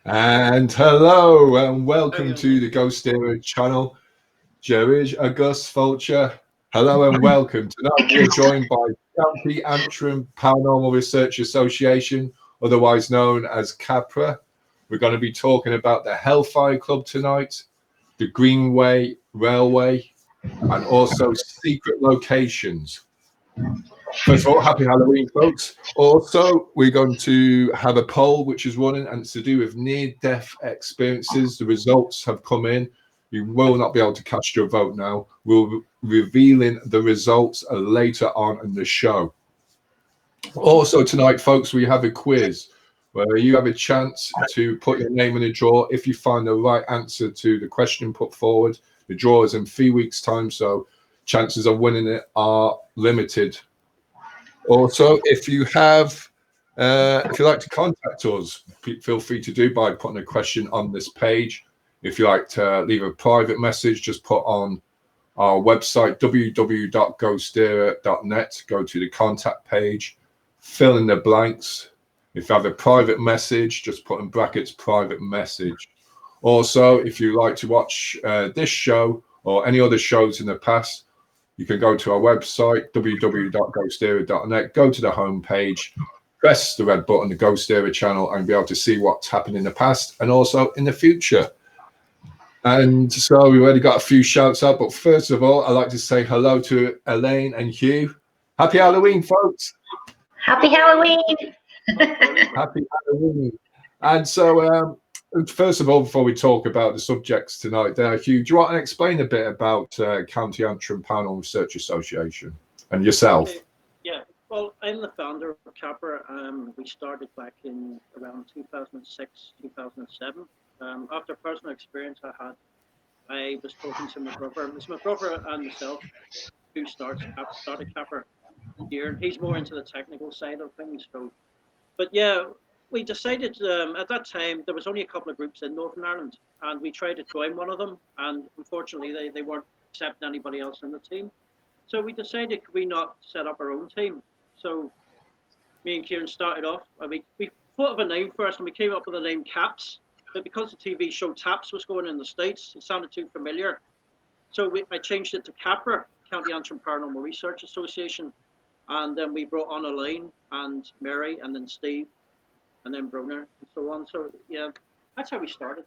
And hello and How welcome you to doing? the GhostÉire Channel. George August Fulcher. Hello and welcome. Tonight we are joined by County Antrim Paranormal Research Association, otherwise known as C.A.P.R.A. We're going to be talking about the Hellfire Club tonight, the Greenway Railway, and also secret locations. First of all, happy Halloween, folks. Also, we're going to have a poll which is running, and it's to do with near-death experiences. The results have come in. You will not be able to cast your vote now. We'll be revealing the results later on in the show. Also, tonight, folks, we have a quiz where you have a chance to put your name in a draw. If you find the right answer to the question put forward, the draw is in 3 weeks' time, so chances of winning it are limited. Also, if you like to contact us, feel free to do by putting a question on this page. If you like to leave a private message, just put on our website www.GhostÉire.net. Go to the contact page, fill in the blanks. If you have a private message, just put in brackets private message. Also, if you like to watch this show or any other shows in the past, you can go to our website, www.GhostÉire.net, go to the homepage, press the red button, the GhostÉire channel, and be able to see what's happened in the past and also in the future. And so we already got a few shouts out, but first of all, I'd like to say hello to Elaine and Hugh. Happy Halloween, folks. Happy Halloween. Happy Halloween. And so, first of all, before we talk about the subjects tonight, Hugh, do you want to explain a bit about County Antrim Paranormal Research Association and yourself? Okay. Yeah, well, I'm the founder of C.A.P.R.A. We started back in around 2006, 2007. After personal experience I was talking to my brother. It's my brother and myself who started C.A.P.R.A. here, and he's more into the technical side of things. So, but yeah, we decided at that time there was only a couple of groups in Northern Ireland, and we tried to join one of them, and unfortunately they weren't accepting anybody else in the team. So we decided, could we not set up our own team? So me and Kieran started off. We thought of a name first, and we came up with the name Caps. But because the TV show Taps was going in the States, it sounded too familiar. So I changed it to C.A.P.R.A, County Antrim Paranormal Research Association. And then we brought on Elaine and Mary, and then Steve, and then Brunner, and so on. So yeah, that's how we started.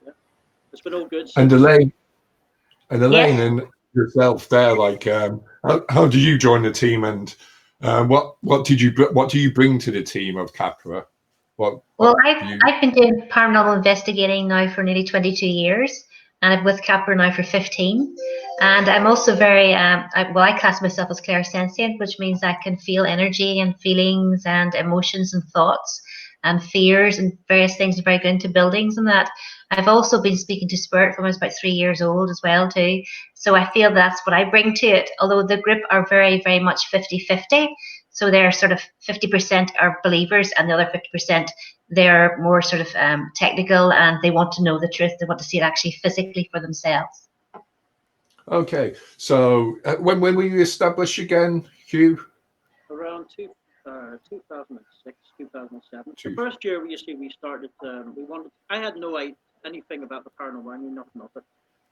Yeah, it's been all good. And Elaine, Yes. and yourself there, like, how did you join the team, and what do you bring to the team of C.A.P.R.A? Well, I've been doing paranormal investigating now for nearly 22 years, and I'm with C.A.P.R.A now for 15. And I'm also very, I class myself as clairsentient, which means I can feel energy and feelings and emotions and thoughts and fears and various things. Very good into buildings and that. I've also been speaking to spirit from I was about 3 years old as well too. So I feel that's what I bring to it. Although the group are very, very much 50-50. So they're sort of 50% are believers, and the other 50% they're more sort of technical, and they want to know the truth. They want to see it actually physically for themselves. Okay, so when were you established again, Hugh? Around 2006, 2007. The first year we started. I had no idea anything about the paranormal. I knew nothing of it,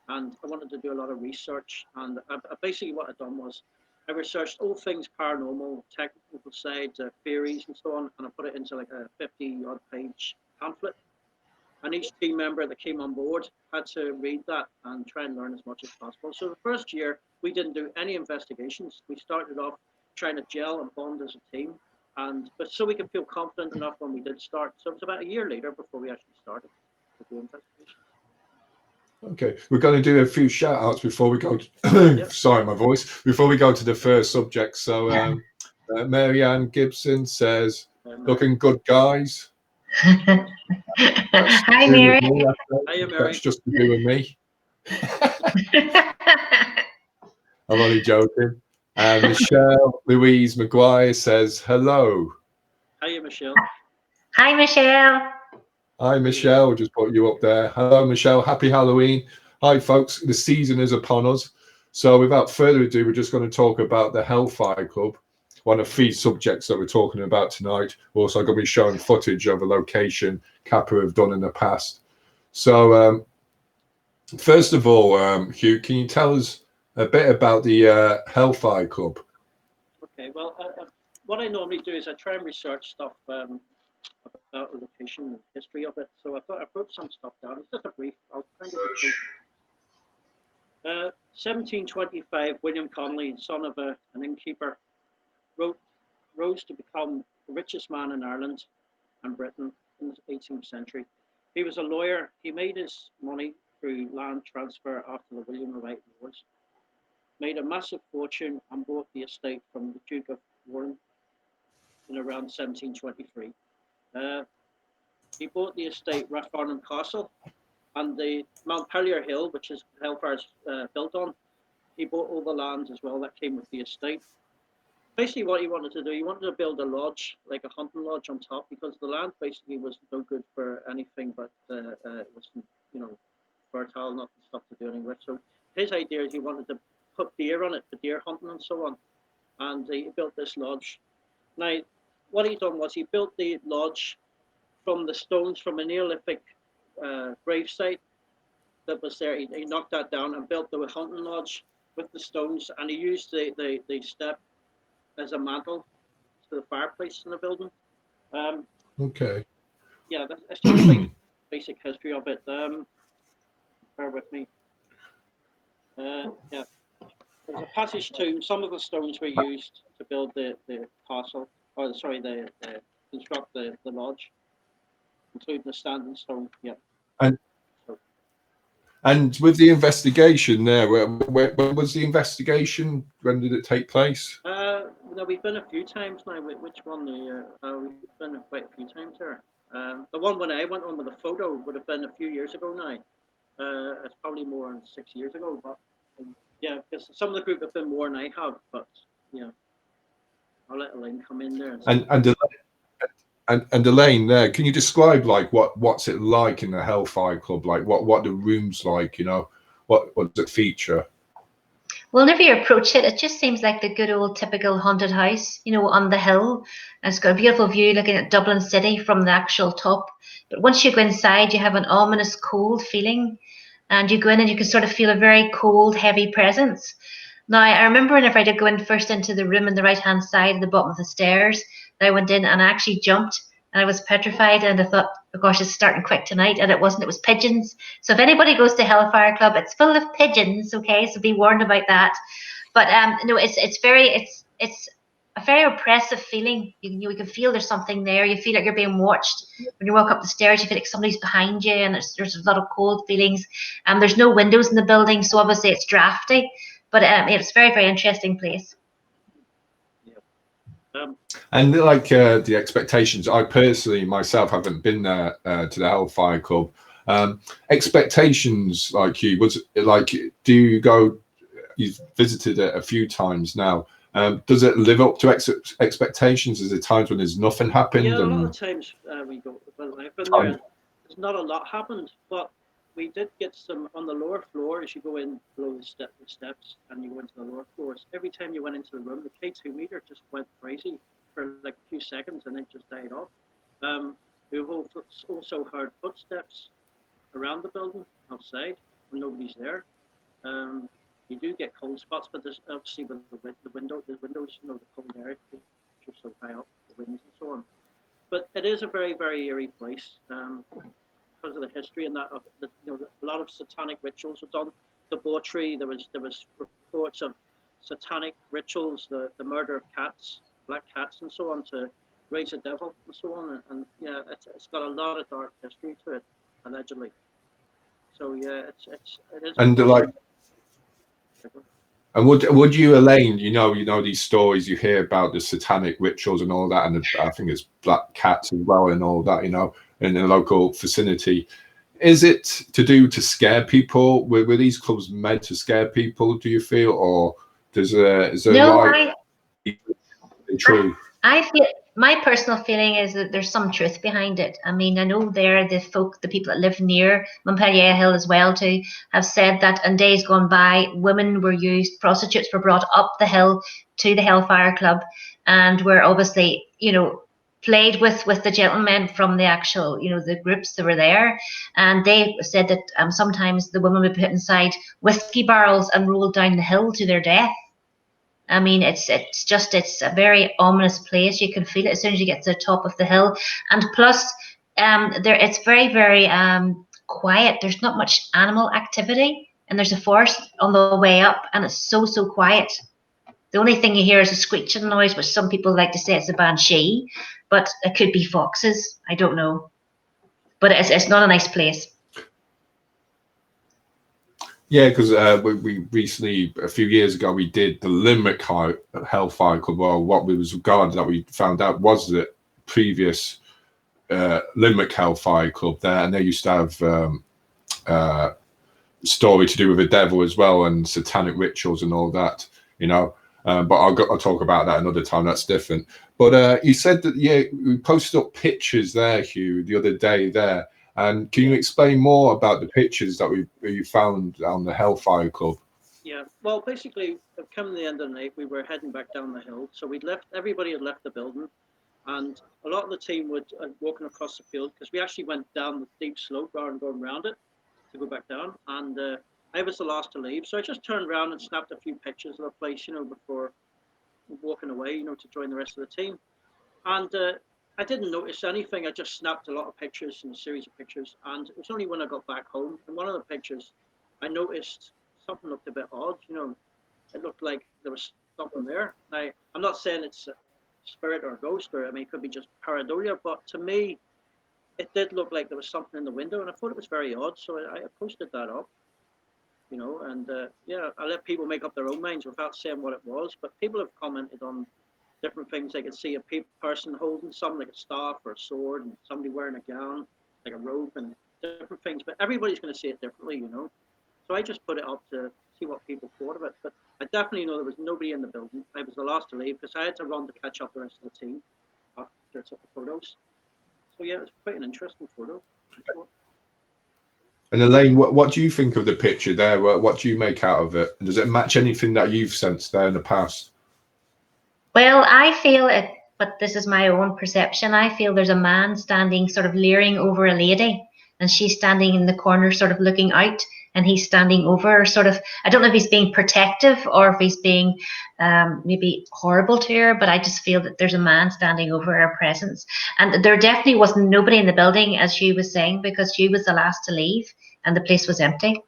and I wanted to do a lot of research. And basically, what I'd done was I researched all things paranormal, technical sides, theories, and so on, and I put it into like a 50-odd page pamphlet. And each team member that came on board had to read that and try and learn as much as possible. So the first year, we didn't do any investigations. We started off trying to gel and bond as a team, but so we could feel confident enough when we did start. So it was about a year later before we actually started with the investigation. Okay, we're going to do a few shout outs before we go to, sorry, my voice, before we go to the first subject. So Marianne Gibson says, looking good, guys. Hi, Mary. Hi, Mary. That's just to do with me. I'm only joking. And Michelle Louise Maguire says, hello. Hi, Michelle. Hi, Michelle. Hi, Michelle. Just put you up there. Hello, Michelle. Happy Halloween. Hi, folks. The season is upon us. So without further ado, we're just going to talk about the Hellfire Club. one of 3 subjects that we're talking about tonight. We're also going to be showing footage of a location C.A.P.R.A have done in the past. So first of all, Hugh, can you tell us a bit about the Hellfire Club? Okay, well, what I normally do is I try and research stuff about the location and history of it. So I thought I put some stuff down. It's just a brief. I'll try and give it a brief. 1725, William Connolly, son of an innkeeper, rose to become the richest man in Ireland and Britain in the 18th century. He was a lawyer. He made his money through land transfer after the William the White Wars, made a massive fortune and bought the estate from the Duke of Warren in around 1723. He bought the estate Rathfarnham Castle and the Montpelier Hill, which is Hellfire's built on. He bought all the land as well that came with the estate. Basically what he wanted to do, he wanted to build a lodge, like a hunting lodge on top, because the land basically was no good for anything but it was, you know, fertile, nothing stuff to do anything with. So his idea is he wanted to put deer on it for deer hunting and so on. And he built this lodge. Now, what he done was he built the lodge from the stones from a Neolithic gravesite that was there. He knocked that down and built the hunting lodge with the stones, and he used the step as a mantle to the fireplace in the building. Okay. Yeah, that's just like basic history of it. Bear with me. Yeah, there's a passage tomb. Some of the stones were used to build the castle, or sorry, construct the lodge, including the standing stone. Yeah. And with the investigation there, when was the investigation? When did it take place? No, we've been a few times now. Which one? We've been quite a few times there. The one when I went on with the photo would have been a few years ago now. It's probably more than 6 years ago. But yeah, because some of the group have been more than I have. But yeah, I'll let Elaine come in there. And Elaine, there, can you describe like what's it like in the Hellfire Club? Like what the room's like? You know, what does it feature? Well, whenever you approach it, it just seems like the good old typical haunted house, you know, on the hill. And it's got a beautiful view looking at Dublin City from the actual top. But once you go inside, you have an ominous cold feeling. And you go in and you can sort of feel a very cold, heavy presence. Now, I remember whenever I did go in first into the room on the right-hand side at the bottom of the stairs, I went in and I actually jumped and I was petrified and I thought, oh gosh, it's starting quick tonight. And it wasn't, it was pigeons. So if anybody goes to Hellfire Club, it's full of pigeons, okay? So be warned about that. But no, it's a very oppressive feeling. You can feel there's something there. You feel like you're being watched. When you walk up the stairs, you feel like somebody's behind you and there's a lot of cold feelings. There's no windows in the building, so obviously it's drafty. But it's a very, very interesting place. And like the expectations, I personally myself haven't been there to the Hellfire Club. Expectations, like you, was it like, do you go? You've visited it a few times now. Does it live up to expectations? Is there times when there's nothing happened? Yeah, a lot of times we go. Well, I've been there. There's not a lot happened, but we did get some on the lower floor. As you go in below the steps, and you go into the lower floors. Every time you went into the room, the K2 meter just went crazy for like a few seconds, and then just died off. We've also heard footsteps around the building outside when nobody's there. You do get cold spots, but there's obviously with the windows, you know, the cold air, just so high up, the winds and so on. But it is a very, very eerie place because of the history and that. You know, a lot of satanic rituals were done. Debauchery. There was reports of satanic rituals, the murder of cats, black cats, and so on to raise the devil and so on. And yeah, it's got a lot of dark history to it, allegedly. So yeah, it is. And like. And would you, Elaine, you know these stories you hear about the satanic rituals and all that, and I think it's black cats as well and all that, you know, in the local vicinity. Is it to do to scare people? Were these clubs meant to scare people, do you feel, or is there no, true? my personal feeling is that there's some truth behind it. I mean, I know the people that live near Montpellier Hill as well too, have said that in days gone by, women were used, prostitutes were brought up the hill to the Hellfire Club, and were obviously, played with the gentlemen from the actual, the groups that were there. And they said that sometimes the women would be put inside whiskey barrels and rolled down the hill to their death. I mean, it's a very ominous place. You can feel it as soon as you get to the top of the hill, and plus, it's very, very quiet. There's not much animal activity, and there's a forest on the way up, and it's so quiet. The only thing you hear is a screeching noise, which some people like to say it's a banshee, but it could be foxes. I don't know, but it's not a nice place. Yeah, because we recently, a few years ago, we did the Limerick Hellfire Club, or what was regarded that we found out was the previous Limerick Hellfire Club there, and they used to have story to do with the devil as well, and satanic rituals and all that, but I'll talk about that another time. That's different. But you said that, we posted up pictures there, Hugh, the other day there. And can you explain more about the pictures that you found on the Hellfire Club? Yeah, well, basically, come the end of the night, we were heading back down the hill. So everybody had left the building, and a lot of the team would walking across the field, because we actually went down the steep slope rather than going around it to go back down. And I was the last to leave, so I just turned around and snapped a few pictures of the place, before walking away, to join the rest of the team. And I didn't notice anything. I just snapped a lot of pictures and a series of pictures. And it was only when I got back home, in one of the pictures, I noticed something looked a bit odd. It looked like there was something there. Now, I'm not saying it's a spirit or a ghost, or it could be just pareidolia, but to me, it did look like there was something in the window, and I thought it was very odd. So I posted that up, and I let people make up their own minds without saying what it was. But people have commented on different things. They could see a person holding something like a staff or a sword, and somebody wearing a gown, like a robe, and different things. But everybody's going to see it differently, So I just put it up to see what people thought of it. But I definitely know there was nobody in the building. I was the last to leave because I had to run to catch up the rest of the team after I took the photos. So yeah, it was quite an interesting photo. And Elaine, what do you think of the picture there? What do you make out of it? And does it match anything that you've sensed there in the past? Well, I feel it, but this is my own perception. I feel there's a man standing, sort of leering over a lady, and she's standing in the corner, sort of looking out, and he's standing over her, sort of. I don't know if he's being protective or if he's being maybe horrible to her, but I just feel that there's a man standing over her presence. And there definitely wasn't nobody in the building, as Hugh was saying, because Hugh was the last to leave, and the place was empty.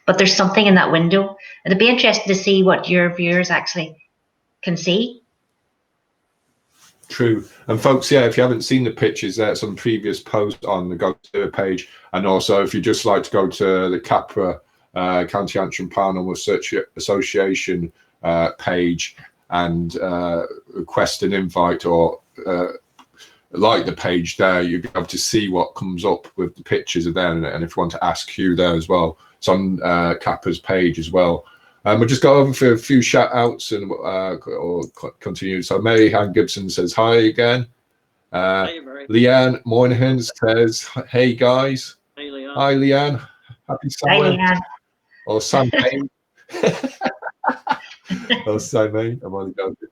But there's something in that window. It'd be interesting to see what your viewers actually can see. True. And folks, if you haven't seen the pictures, there's some previous posts on the GhostÉire page. And also, if you just like to go to the C.A.P.R.A, County Antrim Paranormal Research Association page and request an invite or like the page there, you'll be able to see what comes up with the pictures of there. And if you want to ask Hugh there as well, it's on C.A.P.R.A's page as well. We'll just go over for a few shout outs and or continue. So Mary Ann Gibson says hi again. Leanne Moynihan says, hey guys. Hey Leanne. Hi Leanne. Happy summer. Hi Leanne. Or Sam Main. Or Sam Main. I'm only joking.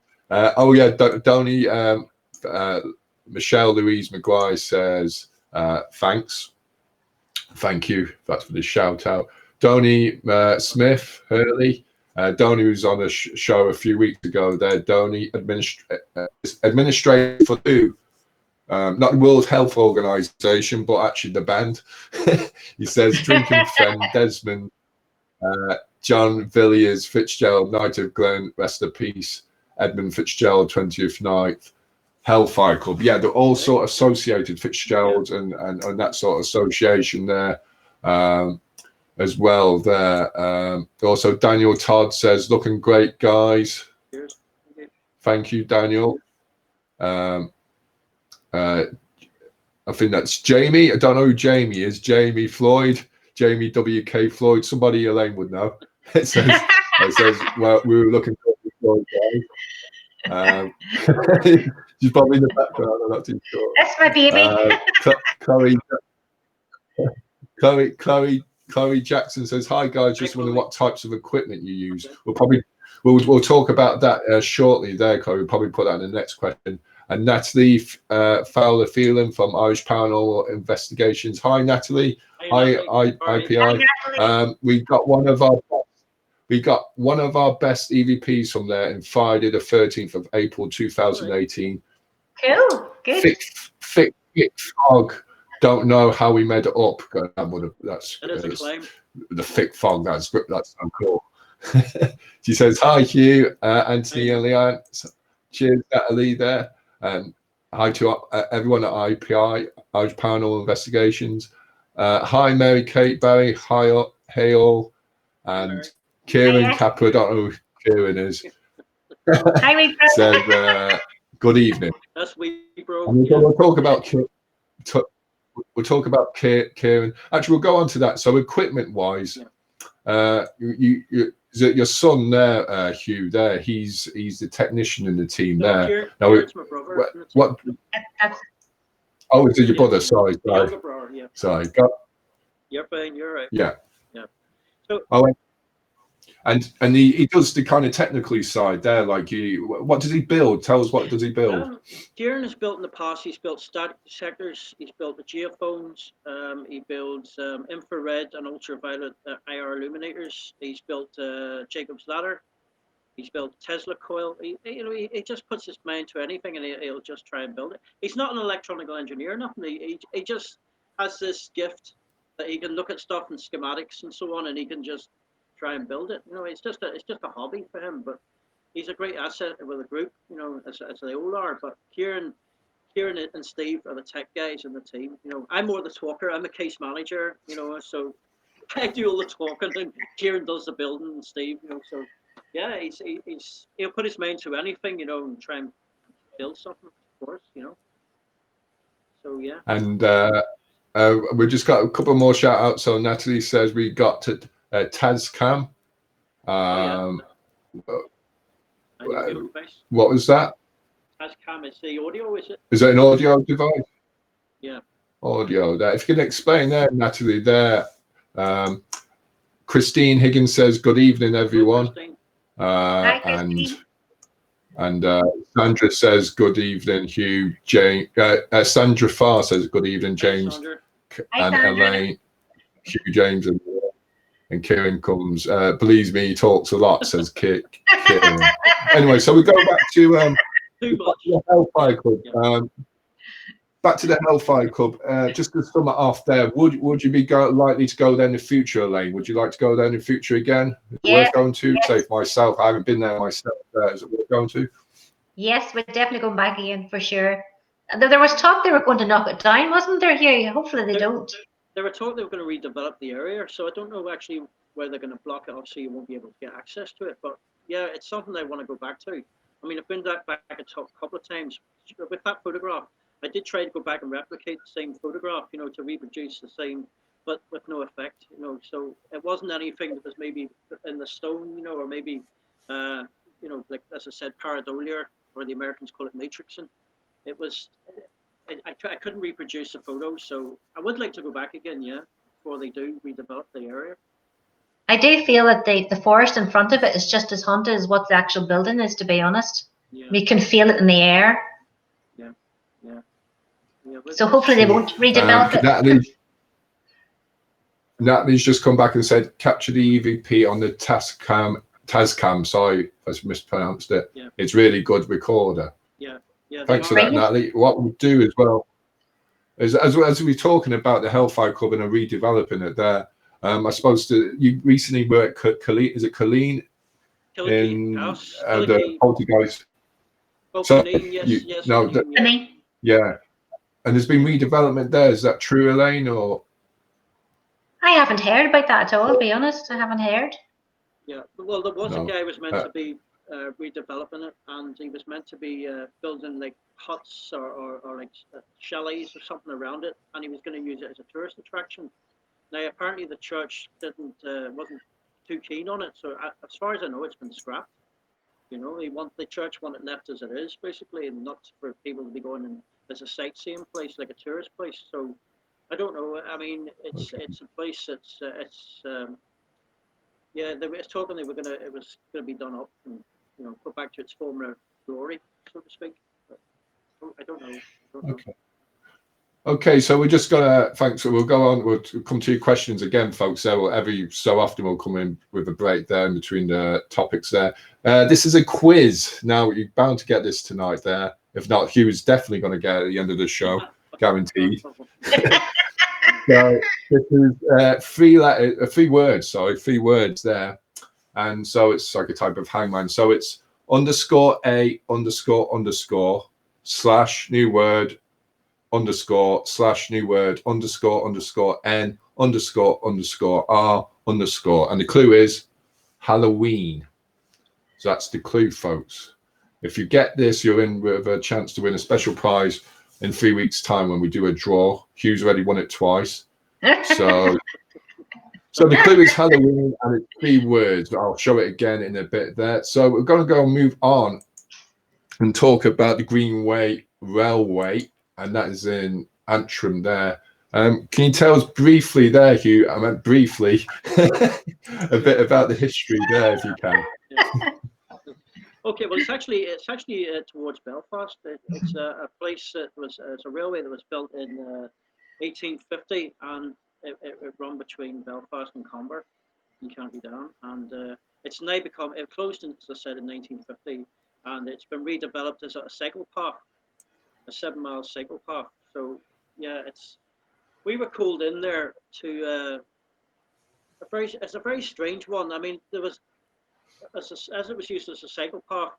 Donny, Michelle Louise McGuire says, thanks. Thank you. That's for the shout out. Donny Smith Hurley. Donny was on a show a few weeks ago there. Donny, administrator for who? Not the World Health Organization, but actually the band. He says, drinking friend Desmond, John Villiers Fitzgerald, Knight of Glen, rest in peace. Edmund Fitzgerald, 20th night. Hellfire Club. Yeah, they're all sort of associated, Fitzgerald and that sort of association there. As well there. Also, Daniel Todd says, looking great, guys. Cheers. Thank you, Daniel. I think that's Jamie. I don't know who Jamie is. Jamie Floyd. Jamie W.K. Floyd. Somebody Elaine would know. It says, well, we were looking for Floyd, guys. She's probably in the background. I'm not too sure. That's my baby. Chloe Jackson says, "Hi guys, just wondering what types of equipment you use." We'll talk about that shortly. There, Chloe. We'll probably put that in the next question. And Natalie Fowler Phelan from Irish Paranormal Investigations. Hi, Natalie. Hi, IPI. We got one of our best EVPs from there in Friday, the 13th of April, 2018. Cool. Good. Thick fog. Don't know how we made it up. That's that is a claim. The thick fog. That's so cool. She says, "Hi, Hugh, Anthony, and Leanne." Cheers, Natalie there. Hi to everyone at IPI, Irish Paranormal Investigations. Hi, Mary Kate, Barry. Hi, hey all. And Kieran C.A.P.R.A, I don't know who Kieran is. Hi, we said, "Good evening." That's we, bro. We'll talk about Kieran. Actually, we'll go on to that. So, equipment-wise, your son there, Hugh. There, he's the technician in the team there. Kieran's my brother. What? Oh, is it your brother? Sorry. Brother, yeah. Sorry. You're fine. You're right. Yeah. So, and he does the kind of technically side there. Like, what does he build? Tell us, what does he build? Kieran has built in the past. He's built static detectors. He's built the geophones. He builds infrared and ultraviolet IR illuminators. He's built Jacob's ladder. He's built Tesla coil. He just puts his mind to anything, and he'll just try and build it. He's not an electronical engineer, nothing. He just has this gift that he can look at stuff and schematics and so on, and he can just try and build it. It's just a hobby for him, but he's a great asset with the group, as they all are. But Kieran and Steve are the tech guys in the team. I'm more the talker. I'm a case manager, so I do all the talking, and Kieran does the building, and Steve, so yeah, he'll put his mind to anything, and try and build something, of course, So yeah. And we've just got a couple more shout outs. So Natalie says we got to Taz-Cam. What was that? Taz-Cam is the audio, is it? Is it an audio device? Yeah. Audio there. If you can explain there, Natalie, there. Christine Higgins says, "Good evening, everyone." Hi, and Sandra says, "Good evening, Hugh." Sandra Farr says, "Good evening, James." And Elaine, Hugh, James, and Kieran comes. "Believes me, he talks a lot," says Kieran. Anyway, so we go back to the Hellfire Club. Back to the Hellfire Club. Just to sum it off there, would you be likely to go there in the future, Elaine? Would you like to go there in the future again? Worth going to? Say for myself, I haven't been there myself. Is it worth going to? Yes, we're definitely going back again for sure. There was talk they were going to knock it down, wasn't there, Hugh? Hopefully they don't. There were talk they were going to redevelop the area, so I don't know actually where they're going to block it. Obviously, you won't be able to get access to it, but yeah, it's something I want to go back to. I mean, I've been back a couple of times with that photograph. I did try to go back and replicate the same photograph, to reproduce the same, but with no effect, So it wasn't anything that was maybe in the stone, or maybe, like as I said, pareidolia, or the Americans call it matrixing. It was, I couldn't reproduce the photo, so I would like to go back again, before they do redevelop the area. I do feel that the forest in front of it is just as haunted as what the actual building is, to be honest. Yeah. We can feel it in the air. So hopefully they won't redevelop it. Natalie's just come back and said, "Capture the EVP on the Taz-Cam." Sorry, I mispronounced it. Yeah. It's really good recorder. Yeah. Thanks for that, Natalie. What we'll do as well is, as we're talking about the Hellfire Club and redeveloping it there, I suppose you recently were at Colleen. Is it Colleen? In the Poltergeist. Oh, Colleen, yes. No, yeah. And there's been redevelopment there. Is that true, Elaine? Or I haven't heard about that at all, to be honest. I haven't heard. Yeah, well, there was a guy who was meant to be redeveloping it, and he was meant to be building like huts or like chalets or something around it, and he was going to use it as a tourist attraction. Now, apparently, the church wasn't too keen on it, so as far as I know, it's been scrapped. The church wanted left as it is, basically, and not for people to be going in as a sightseeing place, like a tourist place. So I don't know. I mean, it's a place they were talking it was gonna be done up and go back to its former glory, so to speak. But I don't know. Okay. Okay, so we're just gonna thanks. We'll go on. We'll come to your questions again, folks. So every so often we'll come in with a break there in between the topics there. This is a quiz. Now you're bound to get this tonight. There, if not, Hugh is definitely going to get it at the end of the show, guaranteed. So this is three words there, and so it's like a type of hangman. So it's _A __ / new word _ / new word _ N _ R _ and the clue is Halloween. So that's the clue, folks. If you get this, you're in with a chance to win a special prize in 3 weeks' time when we do a draw. Hugh's already won it twice. So the clue is Halloween, and it's 3 words. I'll show it again in a bit there. So we're going to go and move on and talk about the Greenway Railway, and that is in Antrim there. Can you tell us briefly there, Hugh? I meant briefly a bit about the history there, if you can. Yeah. Okay, well, it's actually towards Belfast. It's a place that it's a railway that was built in 1850, and it run between Belfast and C.A.P.R.A in County Dublin, and it's now it closed, as I said, in 1950, and it's been redeveloped as a cycle path, a 7-mile cycle path. So yeah, we were called in there to it's a very strange one. I mean, there was as it was used as a cycle path,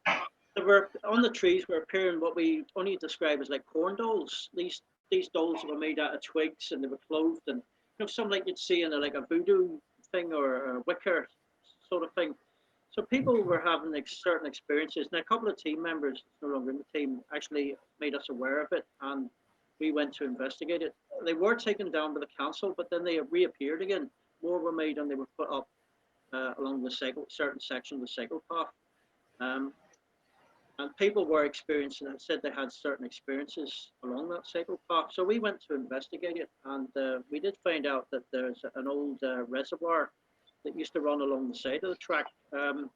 there were on the trees were appearing what we only describe as like corn dolls. These dolls were made out of twigs, and they were clothed and something like you'd see in like a voodoo thing or a Wicca sort of thing. So people were having certain experiences, and a couple of team members, no longer in the team, actually made us aware of it, and we went to investigate it. They were taken down by the council, but then they reappeared again. More were made, and they were put up along the certain section of the cycle path. And people were experiencing and said they had certain experiences along that cycle path. So we went to investigate it, and we did find out that there's an old reservoir that used to run along the side of the track. And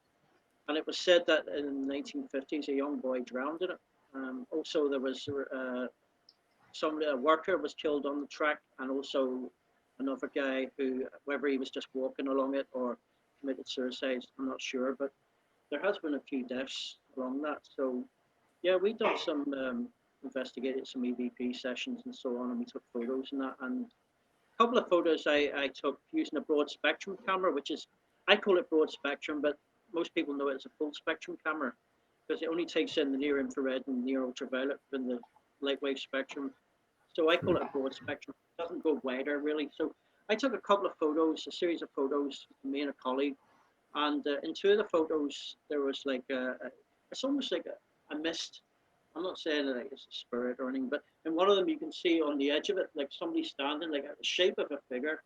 it was said that in the 1950s, a young boy drowned in it. Also, there was a worker was killed on the track, and also another guy who, whether he was just walking along it or committed suicide, I'm not sure, but there has been a few deaths along that. So yeah, we've done some investigated some EVP sessions and so on, and we took photos and that. And a couple of photos I took using a broad spectrum camera, which is, I call it broad spectrum, but most people know it as a full spectrum camera because it only takes in the near infrared and near ultraviolet in the light wave spectrum. So I call it a broad spectrum. It doesn't go wider really. So I took a couple of photos, a series of photos, me and a colleague, and in 2 of the photos there was like it's almost like a mist. I'm not saying that it's a spirit or anything, but in one of them you can see on the edge of it like somebody standing, like a shape of a figure,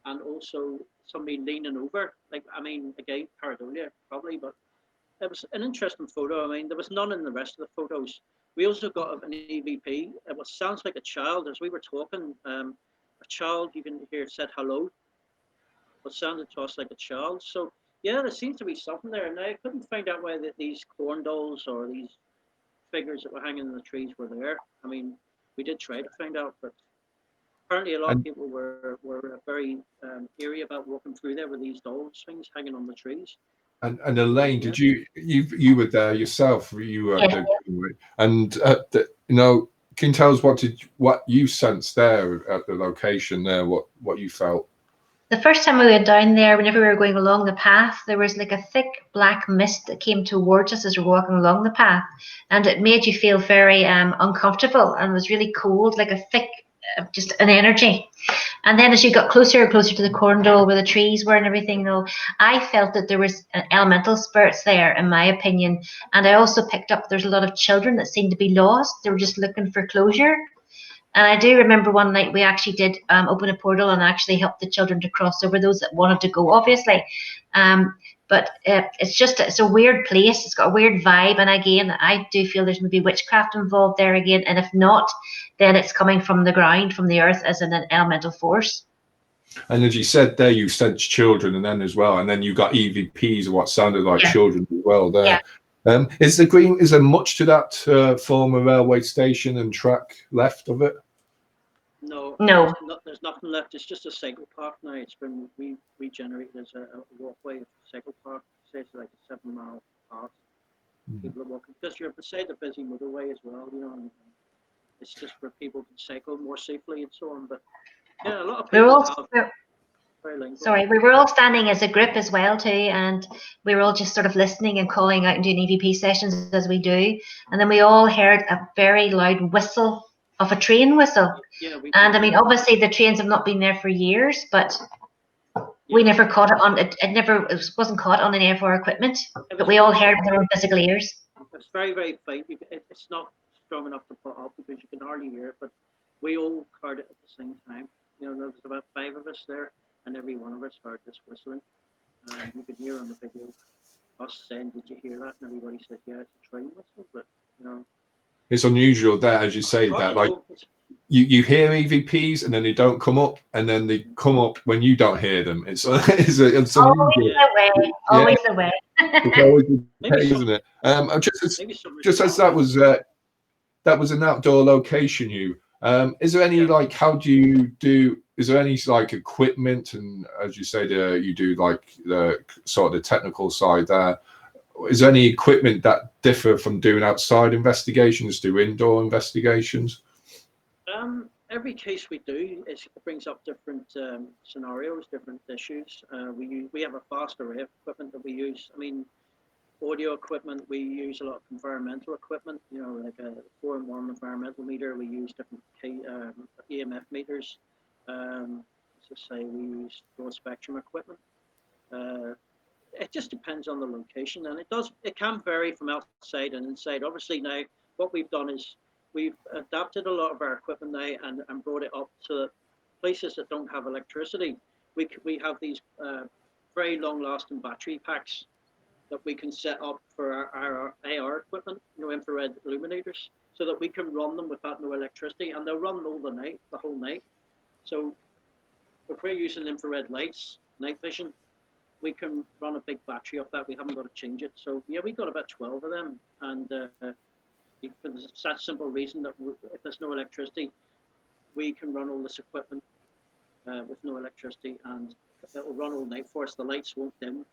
and also somebody leaning over. Like, I mean, again, pareidolia probably, but it was an interesting photo. I mean, there was none in the rest of the photos. We also got an EVP. It sounds like a child. As we were talking, a child, you can hear, said hello, but sounded to us like a child. So yeah, there seems to be something there. And I couldn't find out whether these corn dolls or these figures that were hanging in the trees were there. I mean, we did try to find out, but apparently a lot of people were very eerie about walking through there with these dolls things hanging on the trees. And Elaine, did you were there yourself? You were Yeah. and can you tell us what you sensed there at the location there? What you felt? The first time we went down there, whenever we were going along the path, there was like a thick black mist that came towards us as we were walking along the path, and it made you feel very uncomfortable and was really cold, like a thick, just an energy. And then as you got closer and closer to the corndole where the trees were and everything, I felt that there was elemental spirits there, in my opinion. And I also picked up there's a lot of children that seemed to be lost. They were just looking for closure. And I do remember one night we actually did open a portal and actually helped the children to cross over, those that wanted to go, obviously. But it's a weird place. It's got a weird vibe. And again, I do feel there's maybe witchcraft involved there again. And if not, then it's coming from the ground, from the earth, as an elemental force. And as you said there, you said children, and then as well, and then you got EVPs, or what sounded like children as well there. Yeah. Is there much to that former railway station and track left of it? No. There's nothing left. It's just a cycle park now. It's been regenerated as a walkway of cycle park. It's like a 7-mile path. People are walking because you're beside the busy motorway as well, you know. And it's just for people to cycle more safely and so on. But yeah, a lot of people we were all standing as a group as well too, and we were all just sort of listening and calling out and doing EVP sessions as we do, and then we all heard a very loud whistle of a train whistle. Yeah, and I mean, obviously the trains have not been there for years, but we never caught it on it. It wasn't caught on any of our equipment, but we all heard with our own physical ears. It's very, very faint. It's not strong enough to put up because you can hardly hear it, but we all heard it at the same time. You know, there was about 5 of us there, and every one of us heard this whistling. You could hear on the video us saying, "Did you hear that?" And everybody said, "Yeah, it's a train whistle." But you know, it's unusual there, as you say that. Like you hear EVPs, and then they don't come up, and then they come up when you don't hear them. It's always the way. Always the way. It's always the way, isn't it? Just as that was an outdoor location, Hugh. Is there any how do you do? Is there any equipment, and as you say, you do the sort of the technical side there? Is there any equipment that differ from doing outside investigations to indoor investigations? Every case we do it brings up different scenarios, different issues. We have a vast array of equipment that we use. I mean, audio equipment, we use a lot of environmental equipment, you know, like a 4-in-1 environmental meter. We use different EMF meters. We use broad spectrum equipment. It just depends on the location, and it can vary from outside and inside. Obviously now what we've done is we've adapted a lot of our equipment now and brought it up to places that don't have electricity. We have these very long-lasting battery packs that we can set up for our AR equipment, you know, infrared illuminators, so that we can run them without no electricity, and they'll run all the night, the whole night. So if we're using infrared lights, night vision, we can run a big battery off that. We haven't got to change it. So yeah, we've got about 12 of them, and for that simple reason that if there's no electricity, we can run all this equipment with no electricity, and it will run all night for us. The lights won't dim.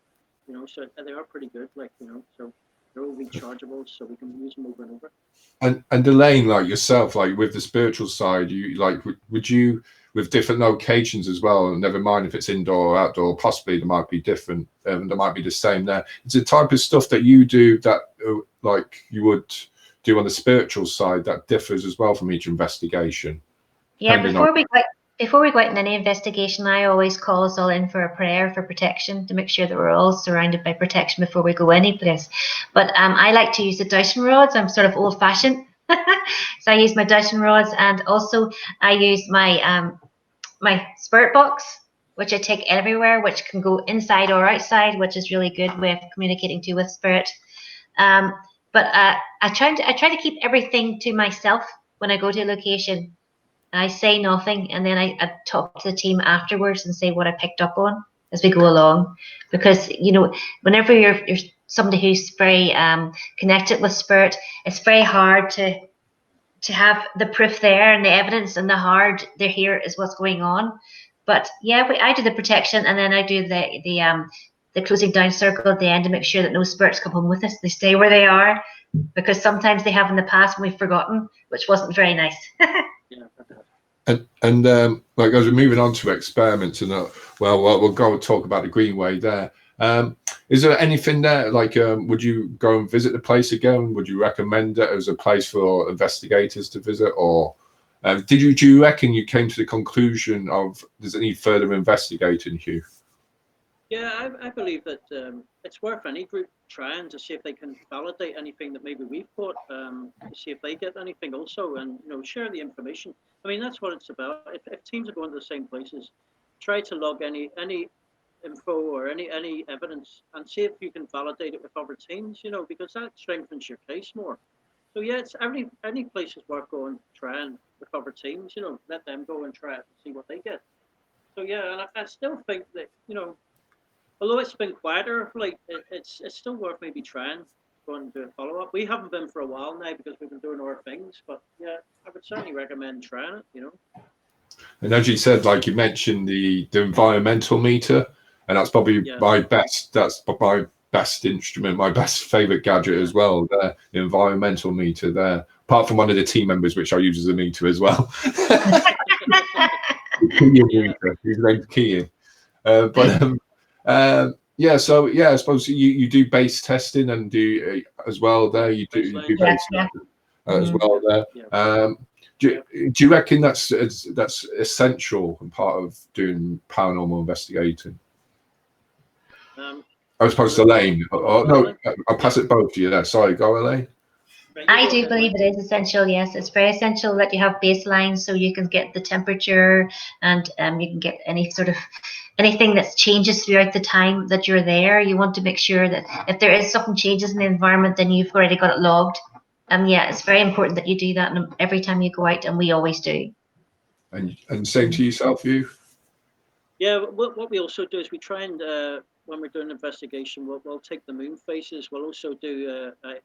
You know, so they are pretty good, so they're all rechargeable, so we can use them over and over. And Elaine, like yourself, like with the spiritual side, would you with different locations as well? Never mind if it's indoor or outdoor, possibly there might be different, there might be the same there. It's the type of stuff that you do that you would do on the spiritual side that differs as well from each investigation. Yeah, before we go out in any investigation, I always call us all in for a prayer for protection to make sure that we're all surrounded by protection before we go any place. But I like to use the dowsing rods. I'm sort of old-fashioned, so I use my dowsing rods, and also I use my my spirit box, which I take everywhere, which can go inside or outside, which is really good way of communicating with spirit. But I try to keep everything to myself when I go to a location. I say nothing, and then I talk to the team afterwards and say what I picked up on as we go along. Because, you know, whenever you're somebody who's very connected with spirit, it's very hard to have the proof there and the evidence, and the hard they're here is what's going on. But yeah, I do the protection, and then I do the closing down circle at the end to make sure that no spirits come home with us. They stay where they are, because sometimes they have in the past and we've forgotten, which wasn't very nice. And as we're moving on to experiments, and we'll go and talk about the Greenway there. Is there anything there would you go and visit the place again? Would you recommend it as a place for investigators to visit, or do you reckon you came to the conclusion of there's any further investigating, Hugh? Yeah, I believe that it's worth any group trying to see if they can validate anything that maybe we've put, to see if they get anything also, and share the information. I mean, that's what it's about. If teams are going to the same places, try to log any info or any evidence and see if you can validate it with other teams. Because that strengthens your case more. So yeah, it's any place is worth going trying with other teams. Let them go and try it and see what they get. So yeah, and I still think that although it's been quieter of late, it's still worth maybe trying go and do a follow up. We haven't been for a while now because we've been doing our things, but yeah, I would certainly recommend trying it. And as you said, like you mentioned the environmental meter, and that's probably my best. That's my best instrument, my best favorite gadget as well. The environmental meter there, apart from one of the team members, which I use as a meter as well. His name's Kean. Yeah, so yeah, I suppose you do base testing and do as well there. You do base testing as well there. Do you reckon that's essential and part of doing paranormal investigating? I suppose Elaine. No, I'll pass it both to you there. Sorry, go Elaine. I do believe it is essential. Yes, it's very essential that you have baselines so you can get the temperature and you can get anything that changes throughout the time that you're there. You want to make sure that if there is something changes in the environment, then you've already got it logged. Yeah, it's very important that you do that every time you go out, and we always do. And same to yourself, Hugh? Yeah, what we also do is we try and when we're doing an investigation, we'll take the moon phases. We'll also do a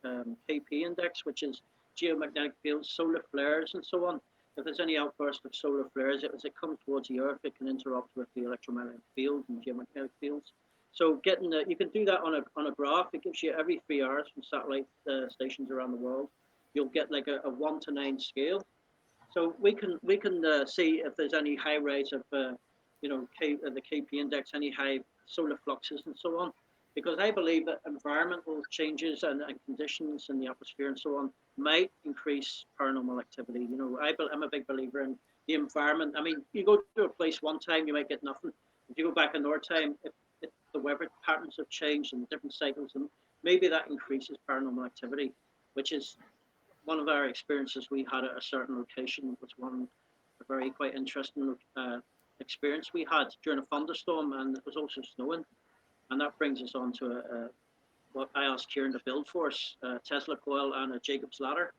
K.P.R.A index, which is geomagnetic fields, solar flares, and so on. If there's any outburst of solar flares, as it comes towards the Earth, it can interrupt with the electromagnetic field and geomagnetic fields. So you can do that on a graph. It gives you every 3 hours from satellite stations around the world. You'll get like a 1 to 9 scale. So we can see if there's any high rates of the K.P.R.A index, any high solar fluxes and so on, because I believe that environmental changes and conditions in the atmosphere and so on might increase paranormal activity. I'm a big believer in the environment. I mean, you go to a place one time, you might get nothing. If you go back another time, if the weather patterns have changed and different cycles, and maybe that increases paranormal activity, which is one of our experiences we had at a certain location. Was a very quite interesting experience we had during a thunderstorm, and it was also snowing, and that brings us on to what I asked Kieran to build for us: a Tesla coil and a Jacob's ladder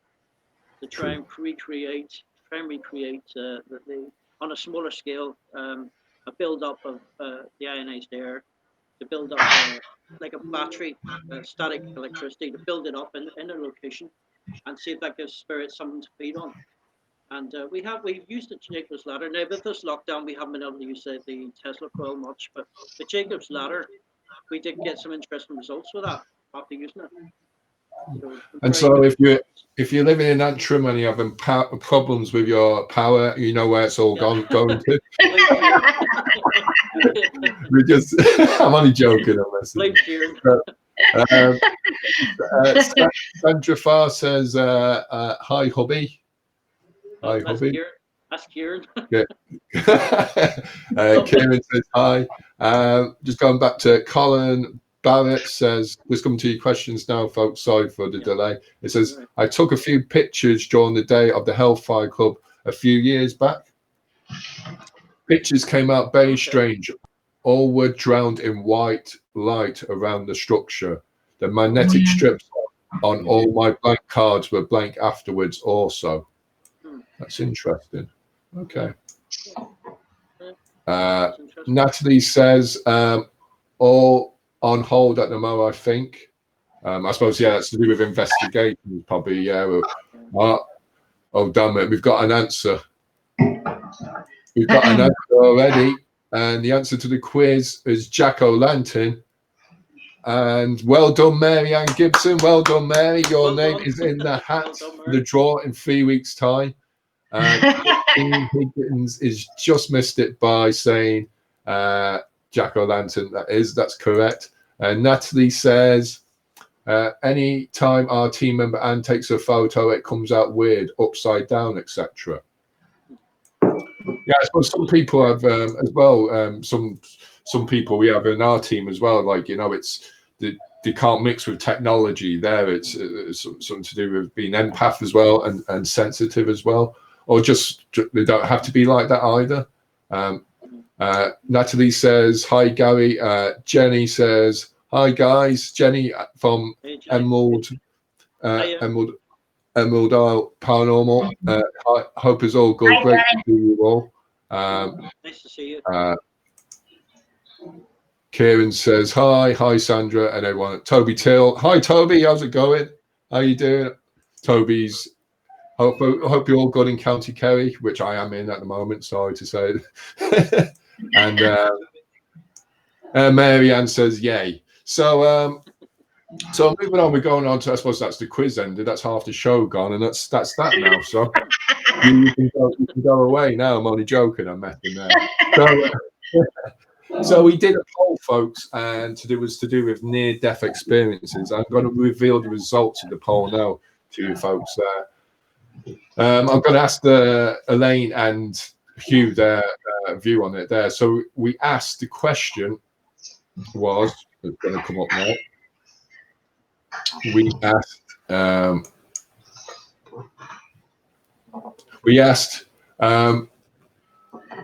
to try and recreate on a smaller scale a build up of the ionized air, to build up like a battery, static electricity, to build it up in a location and see if that gives spirits something to feed on. And we've used the Jacob's ladder. Now with this lockdown, we haven't been able to use the Tesla coil much, but the Jacob's ladder, we did get some interesting results with that after using it. So if you're living in Antrim and you're having problems with your power, you know where it's all going to. I'm only joking on this. Sandra Farr says, "Hi, hubby." Hi, hubby. That's Kieran. Yeah. Kieran says hi. Just going back to Colin Barrett says, "Let's come to your questions now, folks. Sorry for the delay." It says, "I took a few pictures during the day of the Hellfire Club a few years back. Pictures came out very strange. All were drowned in white light around the structure. The magnetic strips on all my blank cards were blank afterwards also." That's interesting. Okay. Natalie says, "All on hold at the moment, I think." I suppose, yeah, that's to do with investigation, probably, yeah. Oh, damn it. We've got an answer. We've got an answer already. And the answer to the quiz is Jack-o'-lantern. And well done, Mary Ann Gibson. Well done, Mary. Your name is in the hat for the draw in 3 weeks' time. And Higgins is just missed it by saying Jack-o'-lantern. That's correct. And Natalie says, "Any time our team member Anne takes a photo, it comes out weird, upside down, etc." Yeah, I suppose some people have as well. Some people we have in our team as well. Like, it's they can't mix with technology. There, it's something to do with being empath as well and sensitive as well. or just they don't have to be like that either. Natalie says, hi, Gary. Jenny says, hi, guys. Jenny from Emerald Isle Paranormal. I hope it's all good. Hi, Great Jenny. to see you all. Nice to see you. Kieran says, hi, Sandra, and everyone. Toby Till. Hi, Toby. How's it going? How you doing? Toby's. Hope you're all good in County Kerry, which I am in at the moment. Sorry to say. And Mary Ann says, yay. So moving on, we're going on to, I suppose that's the quiz ended. That's half the show gone, and that's that now. So you can go away now. I'm only joking. I'm messing there. So we did a poll, folks, and it was to do with near-death experiences. I'm going to reveal the results of the poll now to you folks. I'm going to ask Elaine and Hugh their view on it there. So we asked, the question was, it's going to come up now. We asked,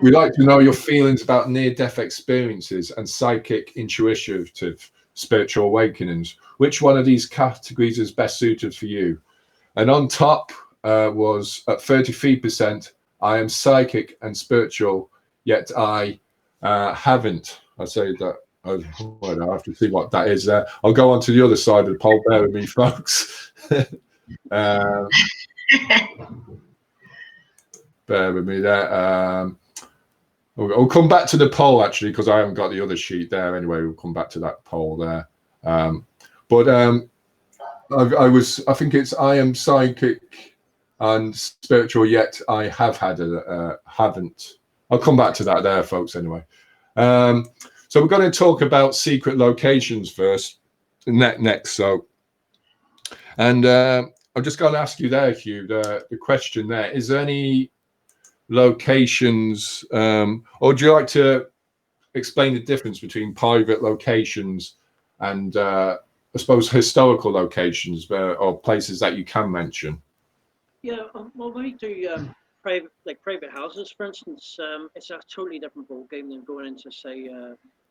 we'd like to know your feelings about near-death experiences and psychic, intuitive, spiritual awakenings. Which one of these categories is best suited for you? And on top was at 33%, I am psychic and spiritual, yet I haven't. I say that. I have to see what that is there. I'll go on to the other side of the poll. Bear with me, folks. Bear with me there. We'll come back to the poll, actually, because I haven't got the other sheet there. Anyway, we'll come back to that poll there. I think it's I am psychic and spiritual, yet I have had haven't. I'll come back to that there, folks, anyway. So we're going to talk about secret locations first, next. So, and I'm just going to ask you there, Hugh, the question there. Is there any locations, or would you like to explain the difference between private locations and I suppose historical locations or places that you can mention? Yeah, well, we do private houses, for instance. It's a totally different ballgame than going into, say,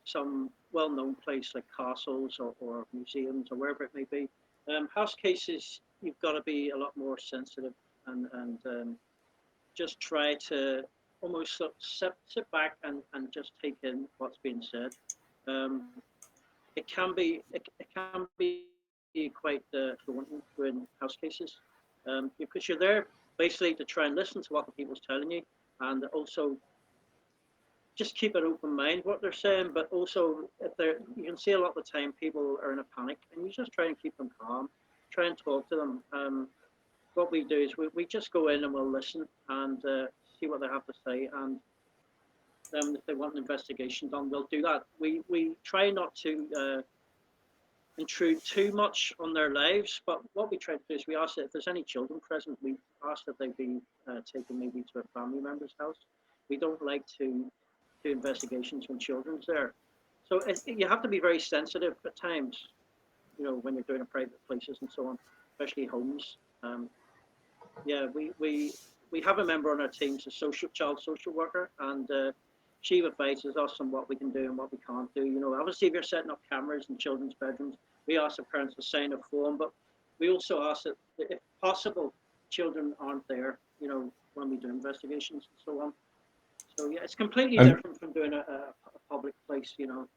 some well-known place like castles or museums or wherever it may be. House cases, you've got to be a lot more sensitive and just try to almost sit back and just take in what's being said. It can be quite daunting doing house cases because you're there basically to try and listen to what the people's telling you, and also just keep an open mind what they're saying. But also, you can see a lot of the time people are in a panic, and you just try and keep them calm, try and talk to them. What we do is we just go in and we'll listen and see what they have to say, and if they want an investigation done, we'll do that. We try not to intrude too much on their lives, but what we try to do is we ask that if there's any children present, we ask that they be taken maybe to a family member's house. We don't like to do investigations when children's there. So you have to be very sensitive at times, you know, when you're doing private places and so on, especially homes. Yeah, we have a member on our team, a child social worker, and she advises us on what we can do and what we can't do. You know, obviously, if you're setting up cameras in children's bedrooms, we ask the parents to sign a form, but we also ask that, if possible, children aren't there, you know, when we do investigations and so on. So, yeah, it's completely different from doing a public place, you know.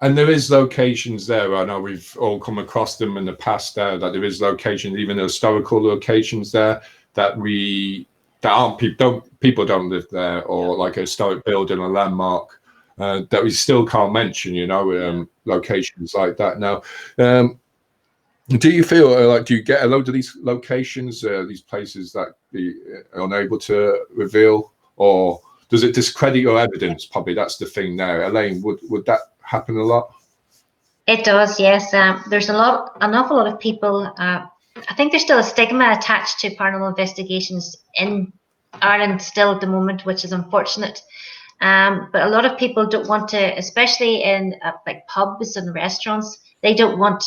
And there is locations there. I know we've all come across them in the past there, that there is locations, even historical locations there that aren't people don't live there, or like a historic building, a landmark that we still can't mention, you know, locations like that. Now, do you feel like, do you get a load of these locations, these places that you're unable to reveal, or does it discredit your evidence? Probably that's the thing now. Elaine, would that happen a lot? It does, yes. There's an awful lot of people. I think there's still a stigma attached to paranormal investigations in Ireland still at the moment, which is unfortunate. But a lot of people don't want to, especially in like pubs and restaurants, they don't want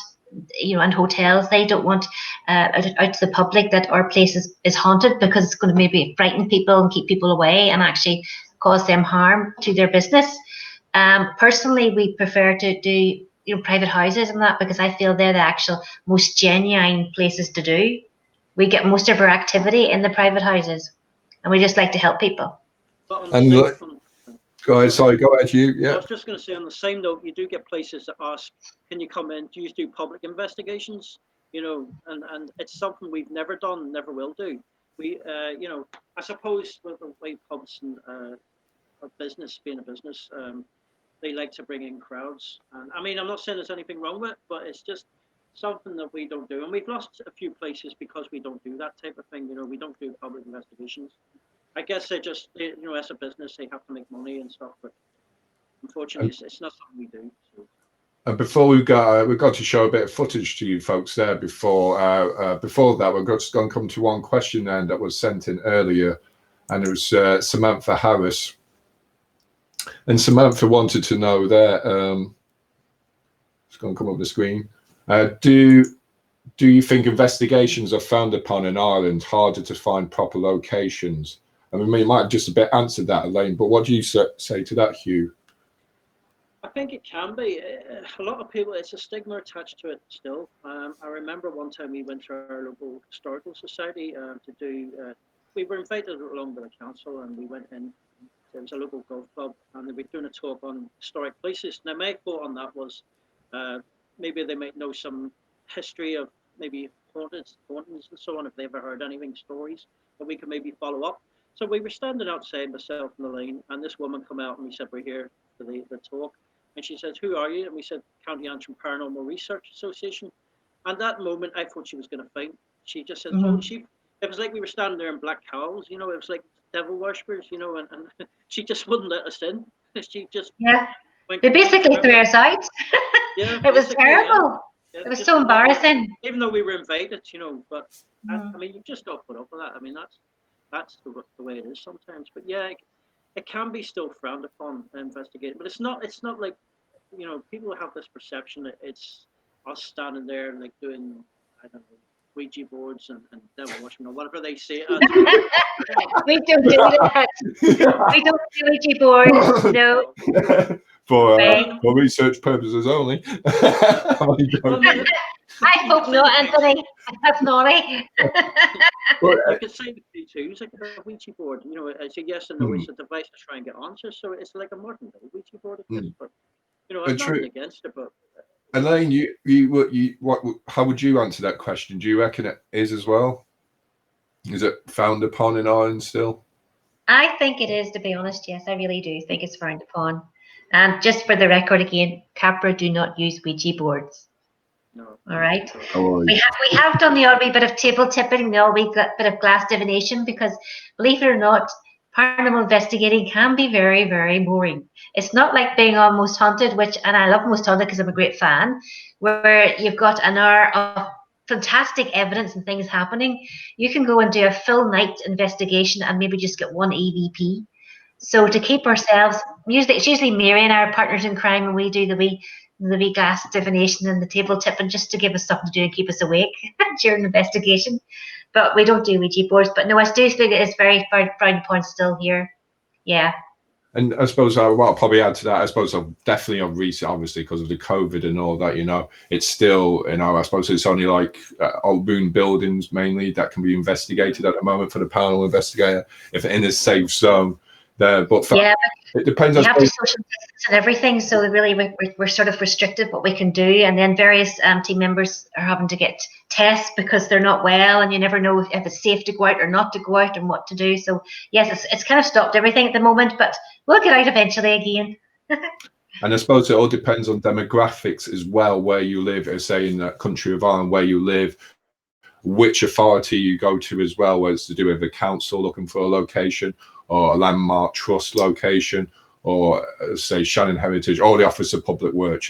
and hotels, they don't want out to the public that our place is haunted, because it's going to maybe frighten people and keep people away and actually cause them harm to their business. Personally, we prefer to do private houses and that, because I feel they're the actual most genuine places to do. We get most of our activity in the private houses, and we just like to help people. And go ahead, sorry, go ahead, Hugh. Yeah. I was just going to say, on the same note, you do get places that ask, can you come in? Do you do public investigations? And it's something we've never done, never will do. We, I suppose with the way pubs and a business being a business, they like to bring in crowds. And I mean, I'm not saying there's anything wrong with it, but it's just something that we don't do. And we've lost a few places because we don't do that type of thing. We don't do public investigations. I guess they just, as a business, they have to make money and stuff. But unfortunately, it's not something we do. So. And before we've got to show a bit of footage to you folks there. Before that, we're just going to come to one question then that was sent in earlier, and it was Samantha Harris. And Samantha wanted to know there. It's going to come up the screen. Do you think investigations are frowned upon in Ireland, harder to find proper locations? I mean, you might just a bit answer that, Elaine, but what do you say to that, Hugh? I think it can be. A lot of people, it's a stigma attached to it still. I remember one time we went to our local historical society to do, we were invited along by the council, and we went in. There was a local golf club, and they were doing a talk on historic places. Now, my quote on that was, maybe they might know some history of maybe hauntings and so on, if they ever heard anything, stories that we could maybe follow up. So we were standing outside, myself and Elaine, and this woman come out, and we said, we're here for the talk. And she says, who are you? And we said, County Antrim Paranormal Research Association. And that moment, I thought she was going to faint. She just said, oh, it was like we were standing there in black cowls, it was like devil worshippers, and she just wouldn't let us in. She just they basically threw us out. Yeah, it was terrible. Yeah, it was so embarrassing. Even though we were invited, but I mean, you've just got to put up with that. I mean, that's the way it is sometimes. But yeah, it can be still frowned upon investigating, but it's not like, people have this perception that it's us standing there and like doing, I don't know, Ouija boards and devil worship or whatever they say. We don't do that. We don't do Ouija boards. No. For research purposes only. I hope not, Anthony. That's naughty. You could say the P2 is like a Ouija board. It's a yes and no. It's a device to try and get answers. So it's like a modern day Ouija board. But I'm not against it. But Elaine, how would you answer that question? Do you reckon it is as well? Is it frowned upon in Ireland still? I think it is, to be honest. Yes, I really do think it's frowned upon. And just for the record again, C.A.P.R.A do not use Ouija boards. No. All right. We have done the odd wee bit of table tipping, the odd wee bit of glass divination, because believe it or not, paranormal investigating can be very, very boring. It's not like being on Most Haunted, and I love Most Haunted because I'm a great fan, where you've got an hour of fantastic evidence and things happening. You can go and do a full night investigation and maybe just get one EVP. So to keep ourselves, it's usually Mary and our partners in crime, and we do the wee glass divination and the table tipping, just to give us something to do and keep us awake during investigation. But we don't do Ouija boards. But no, I do think it is very frowned upon still here. Yeah. And I suppose I'll probably add to that. I suppose definitely on recent, obviously, because of the COVID and all that, it's still, I suppose it's only like old ruined buildings mainly that can be investigated at the moment for the paranormal investigator, if in a safe zone. There, but it depends. We have to social distance and everything, so really we're sort of restricted what we can do, and then various team members are having to get tests because they're not well, and you never know if it's safe to go out or not to go out and what to do. So yes, it's kind of stopped everything at the moment, but we'll get out eventually again. And I suppose it all depends on demographics as well, where you live, say in that country of Ireland, where you live, which authority you go to as well, whether it's to do with the council looking for a location, or a landmark trust location, or say Shannon Heritage, or the Office of Public Works,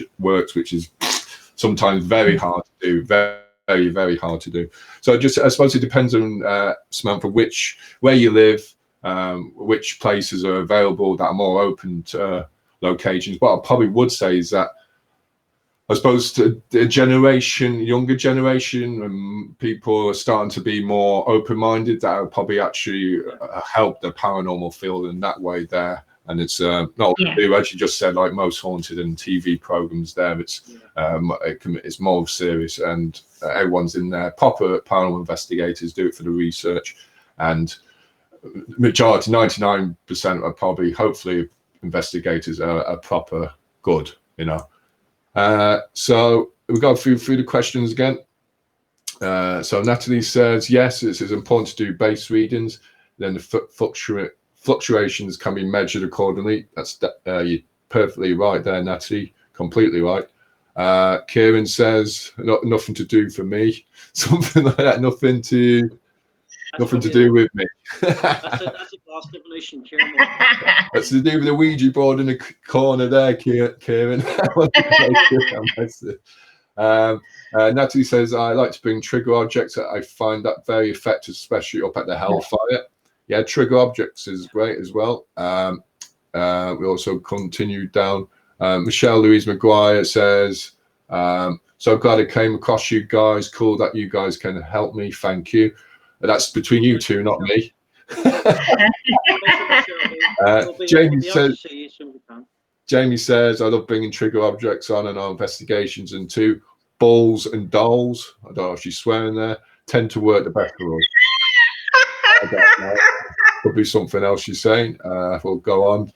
which is sometimes very hard to do, very, very hard to do. So I suppose it depends on, Samantha, where you live, which places are available that are more open to locations. What I probably would say is that I suppose the generation, younger generation, people are starting to be more open-minded. That will probably actually help the paranormal field in that way there. And it's not as you just said, like most haunted and TV programs there. It's more serious, and everyone's in there. Proper paranormal investigators do it for the research, and majority, 99% are probably, hopefully, investigators are proper good, you know. So we go through the questions again. So Natalie says, yes, it's important to do base readings. Then the fluctuations can be measured accordingly. That's you're perfectly right there, Natalie. Completely right. Kieran says, nothing to do for me. Something like that. Nothing to do with me. That's a glass divination, Kieran. That's to do with the Ouija board in the corner there, Kieran. Natalie says, I like to bring trigger objects. I find that very effective, especially up at the Hellfire. Yeah, trigger objects is great as well. We also continue down. Michelle Louise McGuire says, so glad I came across you guys. Cool that you guys can help me. Thank you. That's between you two, not me. Jamie says, I love bringing trigger objects on in our investigations, and two, balls and dolls, I don't know if she's swearing there, tend to work the best for us. I don't know. Could be something else she's saying. We'll go on.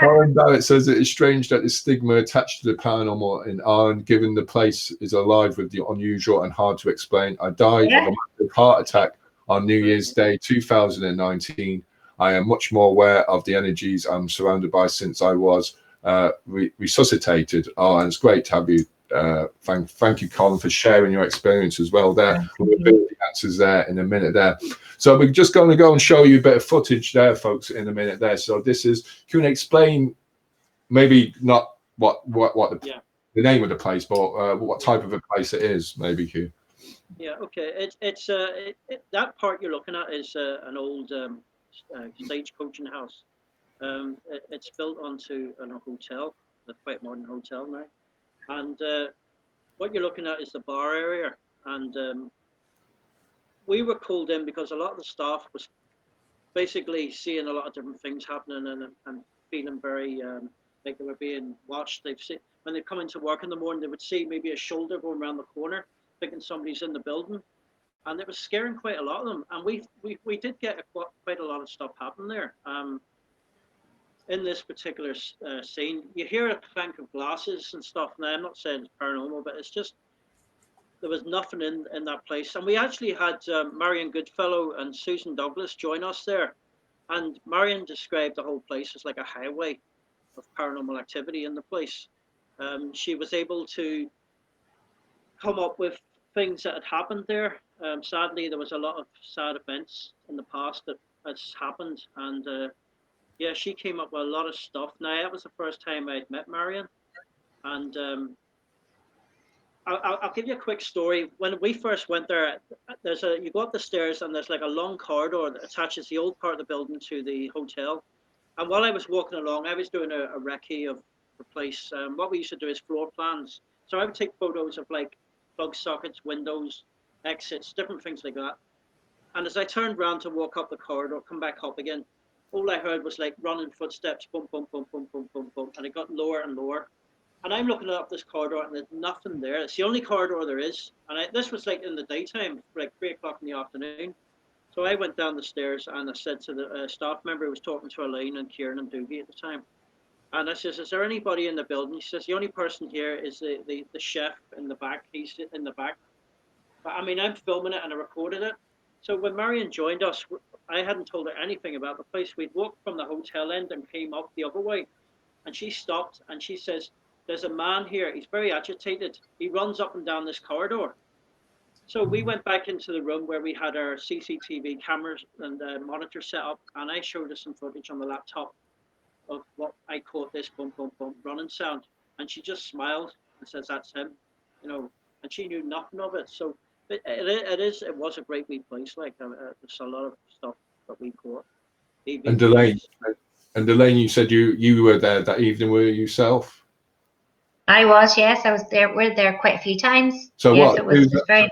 Colin Barrett says it is strange that the stigma attached to the paranormal in Ireland, given the place is alive with the unusual and hard to explain. I died of a massive heart attack on New Year's Day 2019. I am much more aware of the energies I'm surrounded by since I was resuscitated. Oh, and it's great to have you. Thank you, Colin, for sharing your experience as well there. We'll build the answers there in a minute there. So we're just going to go and show you a bit of footage there, folks, in a minute there. So this is, can you explain maybe not what the name of the place, but what type of a place it is, maybe, Hugh? Yeah, okay. It's that part you're looking at is an old stagecoaching house. It's built onto a hotel, a quite modern hotel now. And what you're looking at is the bar area. And we were called in because a lot of the staff was basically seeing a lot of different things happening and feeling very like they were being watched. When they come into work in the morning, they would see maybe a shoulder going around the corner, thinking somebody's in the building. And it was scaring quite a lot of them. And we did get quite a lot of stuff happen there. In this particular scene, you hear a clank of glasses and stuff. Now, I'm not saying it's paranormal, but it's just, there was nothing in that place. And we actually had Marion Goodfellow and Susan Douglas join us there. And Marion described the whole place as like a highway of paranormal activity in the place. She was able to come up with things that had happened there. Sadly, there was a lot of sad events in the past that has happened. And yeah, she came up with a lot of stuff. Now, that was the first time I'd met Marion. And I'll give you a quick story. When we first went there, you go up the stairs and there's like a long corridor that attaches the old part of the building to the hotel. And while I was walking along, I was doing a recce of the place. What we used to do is floor plans. So I would take photos of like plug sockets, windows, exits, different things like that. And as I turned around to walk up the corridor, come back up again, all I heard was like running footsteps, boom, boom, boom, boom, boom, boom, boom. And it got lower and lower. And I'm looking up this corridor and there's nothing there. It's the only corridor there is. And this was like in the daytime, like 3 o'clock in the afternoon. So I went down the stairs and I said to the staff member who was talking to Elaine and Kieran and Doogie at the time. And I says, is there anybody in the building? He says, the only person here is the chef in the back. He's in the back. But I mean, I'm filming it and I recorded it. So when Marion joined us, I hadn't told her anything about the place. We'd walked from the hotel end and came up the other way. And she stopped and she says, there's a man here. He's very agitated. He runs up and down this corridor. So we went back into the room where we had our CCTV cameras and monitor set up. And I showed her some footage on the laptop of what I caught this boom, boom, boom running sound. And she just smiled and says, that's him, you know, and she knew nothing of it. So it was a great wee place. Like there's a lot of stuff that we caught. And Elaine, you said you were there that evening, were you yourself? I was, yes, I was there. We're there quite a few times. So yes, it was very, very.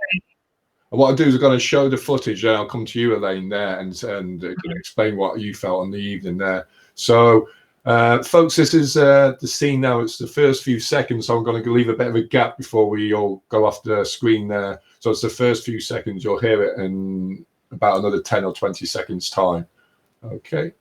What I'll do is I'm going to show the footage, and I'll come to you, Elaine, there, and can explain what you felt on the evening there. So, folks, this is the scene now. It's the first few seconds, so I'm going to leave a bit of a gap before we all go off the screen there. So it's the first few seconds. You'll hear it in about another 10 or 20 seconds time. Okay.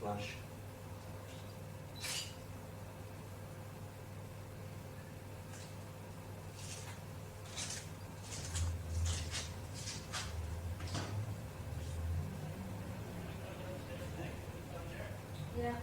Flash. Yeah.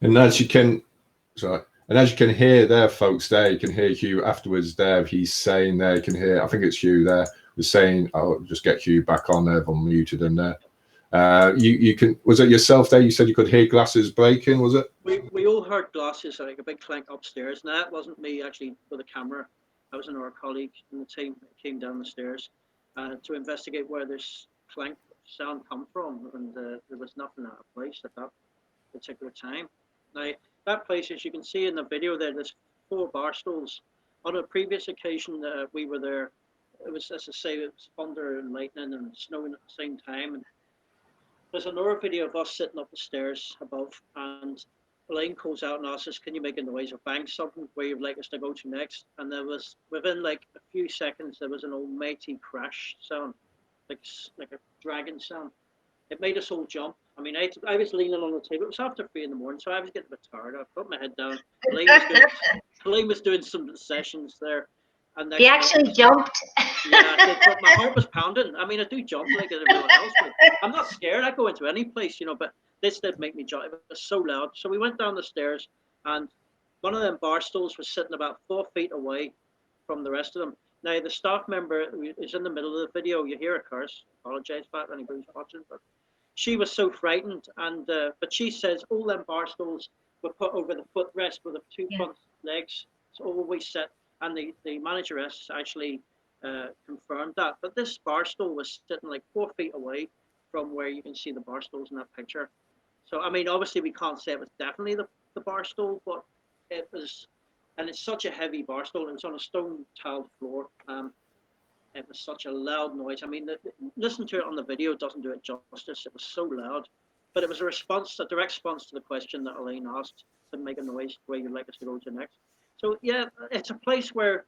And as you can, sorry, and as you can hear there, folks, there you can hear Hugh afterwards. There, he's saying there, you can hear. I think it's Hugh there was saying, "I'll just get Hugh back on there, unmuted." And there, you can. Was it yourself there? You said you could hear glasses breaking. Was it? We all heard glasses, like a big clank upstairs. And that wasn't me actually with a camera. I was another colleague in the team that came down the stairs to investigate where this clank sound come from, and there was nothing out of place at that particular time. Now, that place, as you can see in the video there's 4 bar stools. On a previous occasion we were there, it was, as I say, it was thunder and lightning and snowing at the same time. And there's another video of us sitting up the stairs above, and Elaine calls out and asks us, "Can you make a noise or bang something where you'd like us to go to next?" And there was, within like a few seconds, there was an almighty crash sound, like a dragon sound. It made us all jump. I mean, I was leaning on the table. It was after 3 in the morning, so I was getting a bit tired. I put my head down. Elaine was doing some sessions there. And He actually jumped. Yeah, I did, but my heart was pounding. I mean, I do jump like everyone else, but I'm not scared. I go into any place, but this did make me jump. It was so loud. So we went down the stairs, and one of them bar stools was sitting about 4 feet away from the rest of them. Now, the staff member is in the middle of the video. You hear a curse. Apologize for that, anybody's watching, but she was so frightened, and but she says all them bar stools were put over the footrest with the 2 front legs. It's always set, and the manageress actually confirmed that. But this bar stool was sitting like 4 feet away from where you can see the bar stools in that picture. So I mean, obviously we can't say it was definitely the bar stool, but it was, and it's such a heavy bar stool. It was on a stone tiled floor. It was such a loud noise. I mean, listen to it on the video doesn't do it justice. It was so loud, but it was a direct response to the question that Elaine asked, to make a noise where you'd like us to go to next. So yeah, it's a place where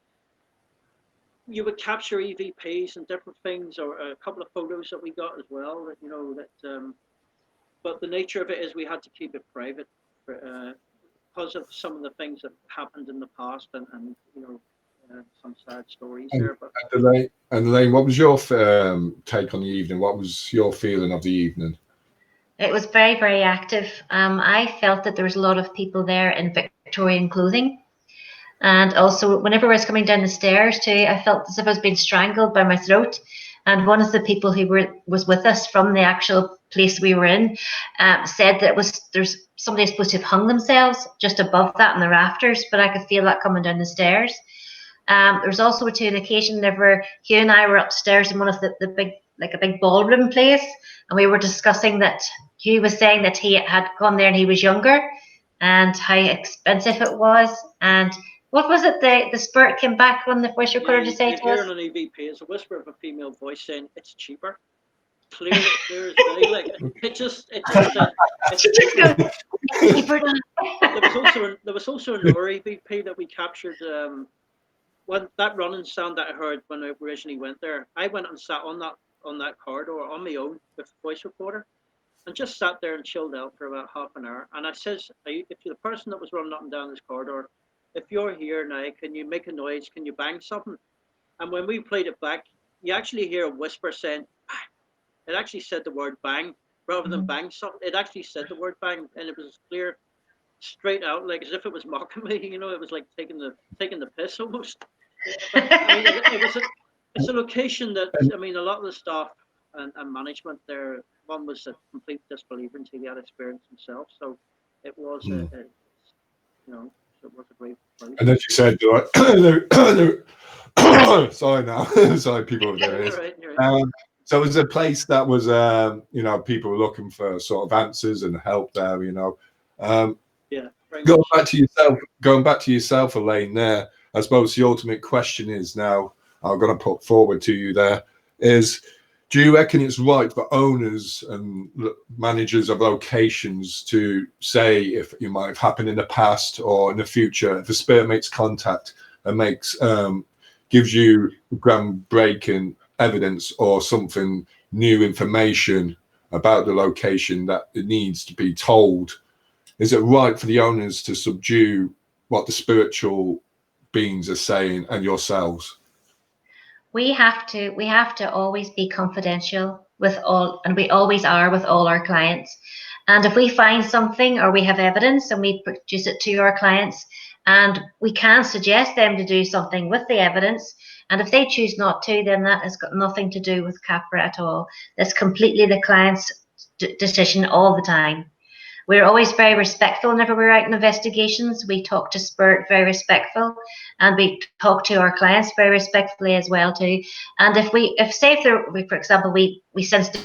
you would capture EVPs and different things, or a couple of photos that we got as well. But the nature of it is we had to keep it private because of some of the things that happened in the past, and some sad stories there. But Elaine, what was your take on the evening? What was your feeling of the evening? It was very, very active. I felt that there was a lot of people there in Victorian clothing. And also, whenever I was coming down the stairs too, I felt as if I was being strangled by my throat. And one of the people who was with us from the actual place we were in said that there's somebody supposed to have hung themselves just above that in the rafters, but I could feel that coming down the stairs. There was also an occasion whenever Hugh and I were upstairs in one of the big, like a big ballroom place, and we were discussing that Hugh was saying that he had gone there and he was younger, and how expensive it was, and what was it? The spirit came back on the voice recorder to say to us. You hear it on EVP. It's a whisper of a female voice saying it's cheaper. Clear as day. Like it just said it's cheaper. There was also another EVP that we captured. When that running sound that I heard when I originally went there, I went and sat on that corridor on my own with the voice recorder, and just sat there and chilled out for about half an hour. And I says, if you're the person that was running up and down this corridor, if you're here now, can you make a noise? Can you bang something? And when we played it back, you actually hear a whisper saying, bang. It actually said the word bang rather than bang something. It actually said the word bang, and it was clear, straight out, like as if it was mocking me. You know, it was like taking the piss almost. But I mean, it's a location that, I mean, a lot of the staff and management there, one was a complete disbeliever until he had experience himself. So it was it was a great place. And as you said, sorry now, sorry people over there. You're right. So it was a place that was, people were looking for sort of answers and help there. Yeah. Going back to yourself, Elaine. There, I suppose the ultimate question is now I'm going to put forward to you. There is. Do you reckon it's right for owners and managers of locations to say if it might have happened in the past or in the future, if a spirit makes contact and gives you groundbreaking evidence or something new information about the location that it needs to be told, is it right for the owners to subdue what the spiritual beings are saying and yourselves? We have to always be confidential with all, and we always are with all our clients. And if we find something or we have evidence and we produce it to our clients, and we can suggest them to do something with the evidence, and if they choose not to, then that has got nothing to do with C.A.P.R.A at all. That's completely the client's decision all the time. We're always very respectful whenever we're out in investigations. We talk to spirit very respectful, and we talk to our clients very respectfully as well too. And for example, we sensed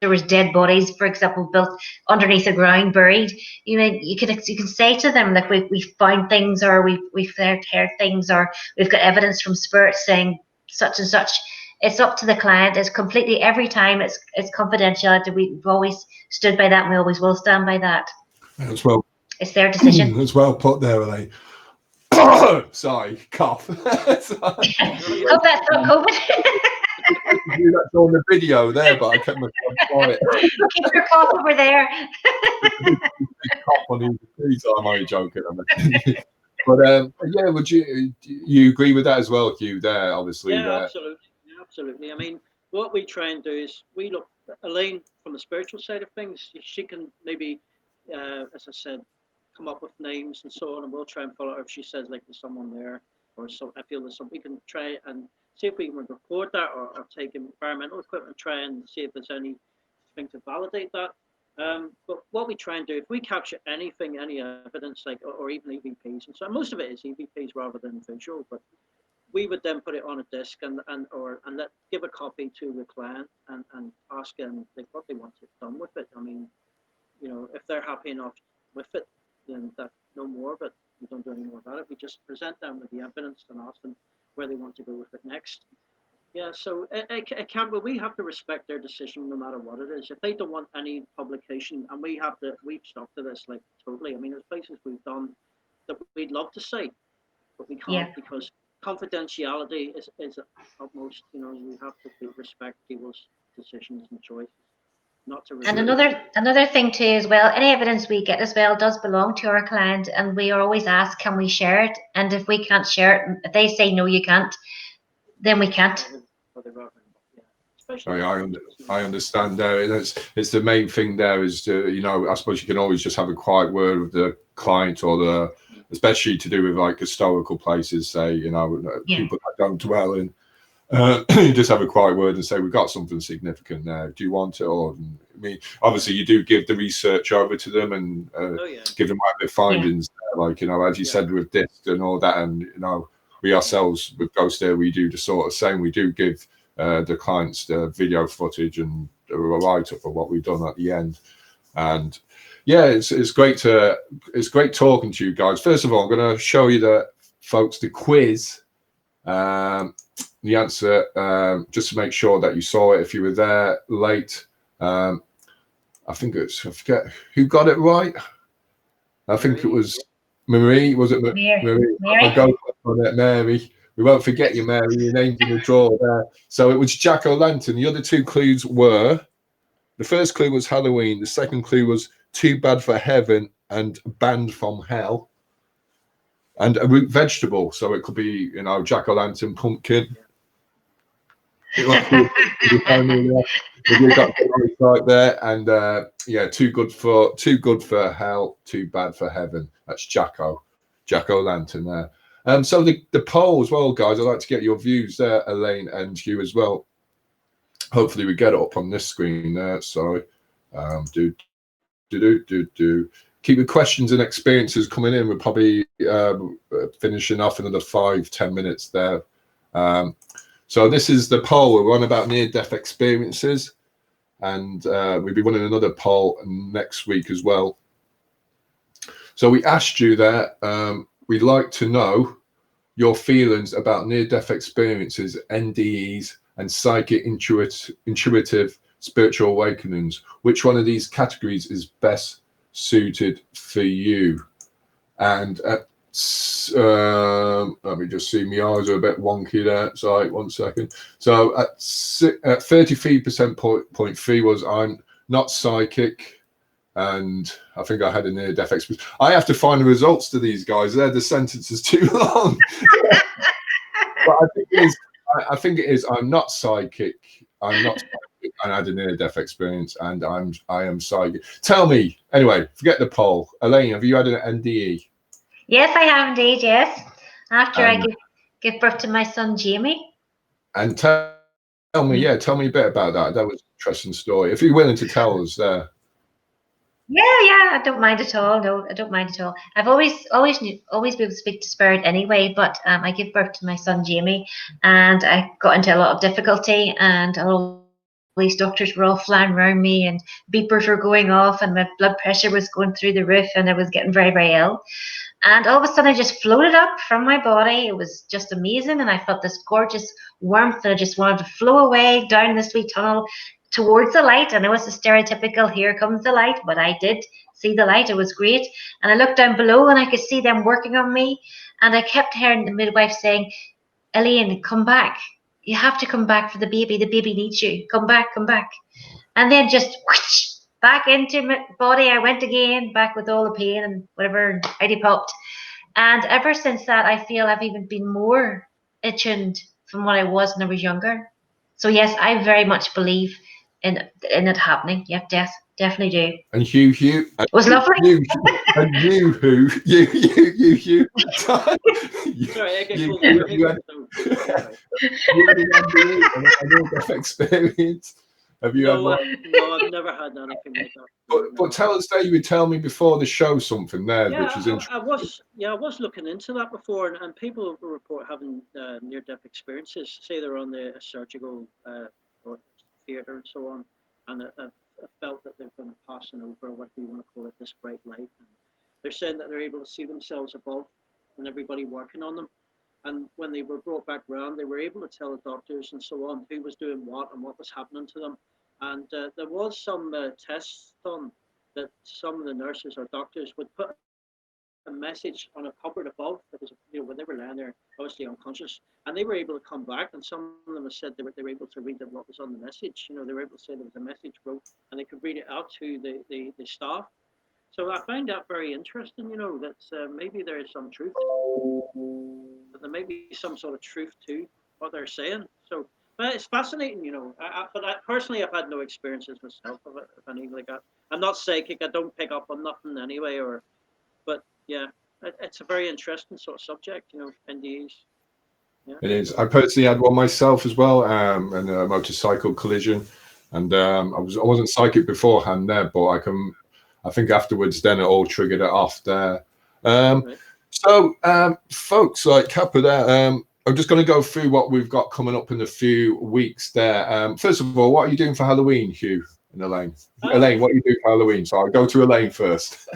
there was dead bodies, for example, built underneath the ground, buried. You can say to them, like, we found things, or we've heard things, or we've got evidence from spirits saying such and such. It's up to the client. It's completely, every time it's confidentiality. We've always stood by that, and we always will stand by that. As well, it's their decision. As well put there, Elaine. Sorry, cough. Hope that's not COVID. You that's on the video there, but I kept myself quiet. Keep your cough over there. Cough on the I'm only joking. But yeah, would you agree with that as well, Hugh? There, obviously. Yeah, absolutely. I mean, what we try and do is we look Elaine from the spiritual side of things. She can maybe, as I said, come up with names and so on, and we'll try and follow her if she says, like, there's someone there, or so. I feel there's some. We can try and see if we can record that, or take environmental equipment, try and see if there's anything to validate that. But what we try and do, if we capture anything, any evidence, like, or even EVPs, and so most of it is EVPs rather than visual, but we would then put it on a disc and give a copy to the client and ask them, like, what they want it done with it. I mean, if they're happy enough with it, then that no more, but we don't do any more about it. We just present them with the evidence and ask them where they want to go with it next. Yeah, so we have to respect their decision no matter what it is. If they don't want any publication, and we've stuck to this, like, totally. I mean, there's places we've done that we'd love to say, but we can't because confidentiality is utmost. You have to respect people's decisions and choices. Not to. And another thing too as well, any evidence we get as well does belong to our client, and we are always asked, can we share it? And if we can't share it, if they say no, you can't, then we can't. I understand there. It's the main thing there is to, I suppose you can always just have a quiet word with the client, or especially to do with like historical places, say, people that don't dwell in You just have a quiet word and say, we've got something significant there. Do you want it? Or, I mean, obviously you do give the research over to them and give them their findings. Like, you know, as you said with DISC and all that, and, you know, we ourselves with GhostÉire, we do the sort of same. We do give the clients the video footage and a write-up of what we've done at the end. And yeah, it's great talking to you guys. First of all, I'm going to show you the quiz. The answer, just to make sure that you saw it if you were there late. I think I forget who got it right. I think it was Marie. Was it Marie? I'll go on it, Mary. We won't forget you, Mary. Your name's in the drawer there. So it was Jack-o'-lantern. The other two clues were, the first clue was Halloween. The second clue was Too Bad for Heaven and Banned from Hell. And a root vegetable. So it could be, you know, Jack-o'-lantern, pumpkin. You got the right there, and yeah, too good for hell, too bad for heaven. That's Jack-o'-lantern there. So the poll as well, guys. I'd like to get your views there, Elaine and Hugh as well. Hopefully we get it up on this screen there. Sorry, keep the questions and experiences coming in. We're probably finishing off another 5-10 minutes there. So this is the poll. We're on about near-death experiences, and we'll be running another poll next week as well. So we asked you there, we'd like to know your feelings about near-death experiences, NDEs, and psychic intuitive spiritual awakenings. Which one of these categories is best suited for you? And let me just see, my eyes are a bit wonky there. Sorry, 1 second. So at 33.3% was I'm not psychic, and I think I had a near-death experience. I have to find the results to these guys. The sentence is too long. But I think it is. I'm not psychic. I'm not psychic, and I had a near-death experience, and I am psychic. Tell me anyway. Forget the poll. Elaine, have you had an NDE? Yes, I have indeed, yes. After I give birth to my son, Jamie. And tell me a bit about that. That was an interesting story. If you're willing to tell us there. Yeah, I don't mind at all. No, I don't mind at all. I've always been able to speak to spirit anyway, but I gave birth to my son, Jamie, and I got into a lot of difficulty, and all these doctors were all flying around me, and beepers were going off, and my blood pressure was going through the roof, and I was getting very, very ill. And all of a sudden, I just floated up from my body. It was just amazing. And I felt this gorgeous warmth. And I just wanted to flow away down this wee tunnel towards the light. And it was the stereotypical, here comes the light. But I did see the light. It was great. And I looked down below and I could see them working on me. And I kept hearing the midwife saying, Elaine, come back. You have to come back for the baby. The baby needs you. Come back, come back. And then just whoosh, back into my body I went again, back with all the pain and whatever, Heidi popped. And ever since that, I feel I've even been more attuned from what I was when I was younger. So yes, I very much believe in it happening. Yeah, definitely do. And Hugh, it was lovely. Hugh. Sorry, I get called over here. Experience. Have you no, I've never had anything like that. But tell us that you would tell me before the show something there, which is interesting. I was looking into that before, and people report having near-death experiences. Say they're on the surgical or theatre and so on, and I felt that they've been passing over, what do you want to call it, this bright light. And they're saying that they're able to see themselves above and everybody working on them. And when they were brought back round, they were able to tell the doctors and so on who was doing what and what was happening to them. And there was some tests done that some of the nurses or doctors would put a message on a cupboard above. That was, when they were lying there, obviously unconscious, and they were able to come back. And some of them have said they were able to read what was on the message. They were able to say there was a message wrote, and they could read it out to the staff. So I find that very interesting. That maybe there is some truth. But there may be some sort of truth to what they're saying. So. But it's fascinating, but personally, I've had no experiences myself of anything like that. I'm not psychic. I don't pick up on nothing anyway. But yeah, it's a very interesting sort of subject, NDEs. Yeah. It is. I personally had one myself as well, and a motorcycle collision, and I wasn't psychic beforehand there, but I think afterwards then it all triggered it off there. Right. So, folks, like C.A.P.R.A there, I'm just going to go through what we've got coming up in a few weeks there. First of all, what are you doing for Halloween, Hugh and Elaine? Elaine, what are you doing for Halloween? So I'll go to Elaine first.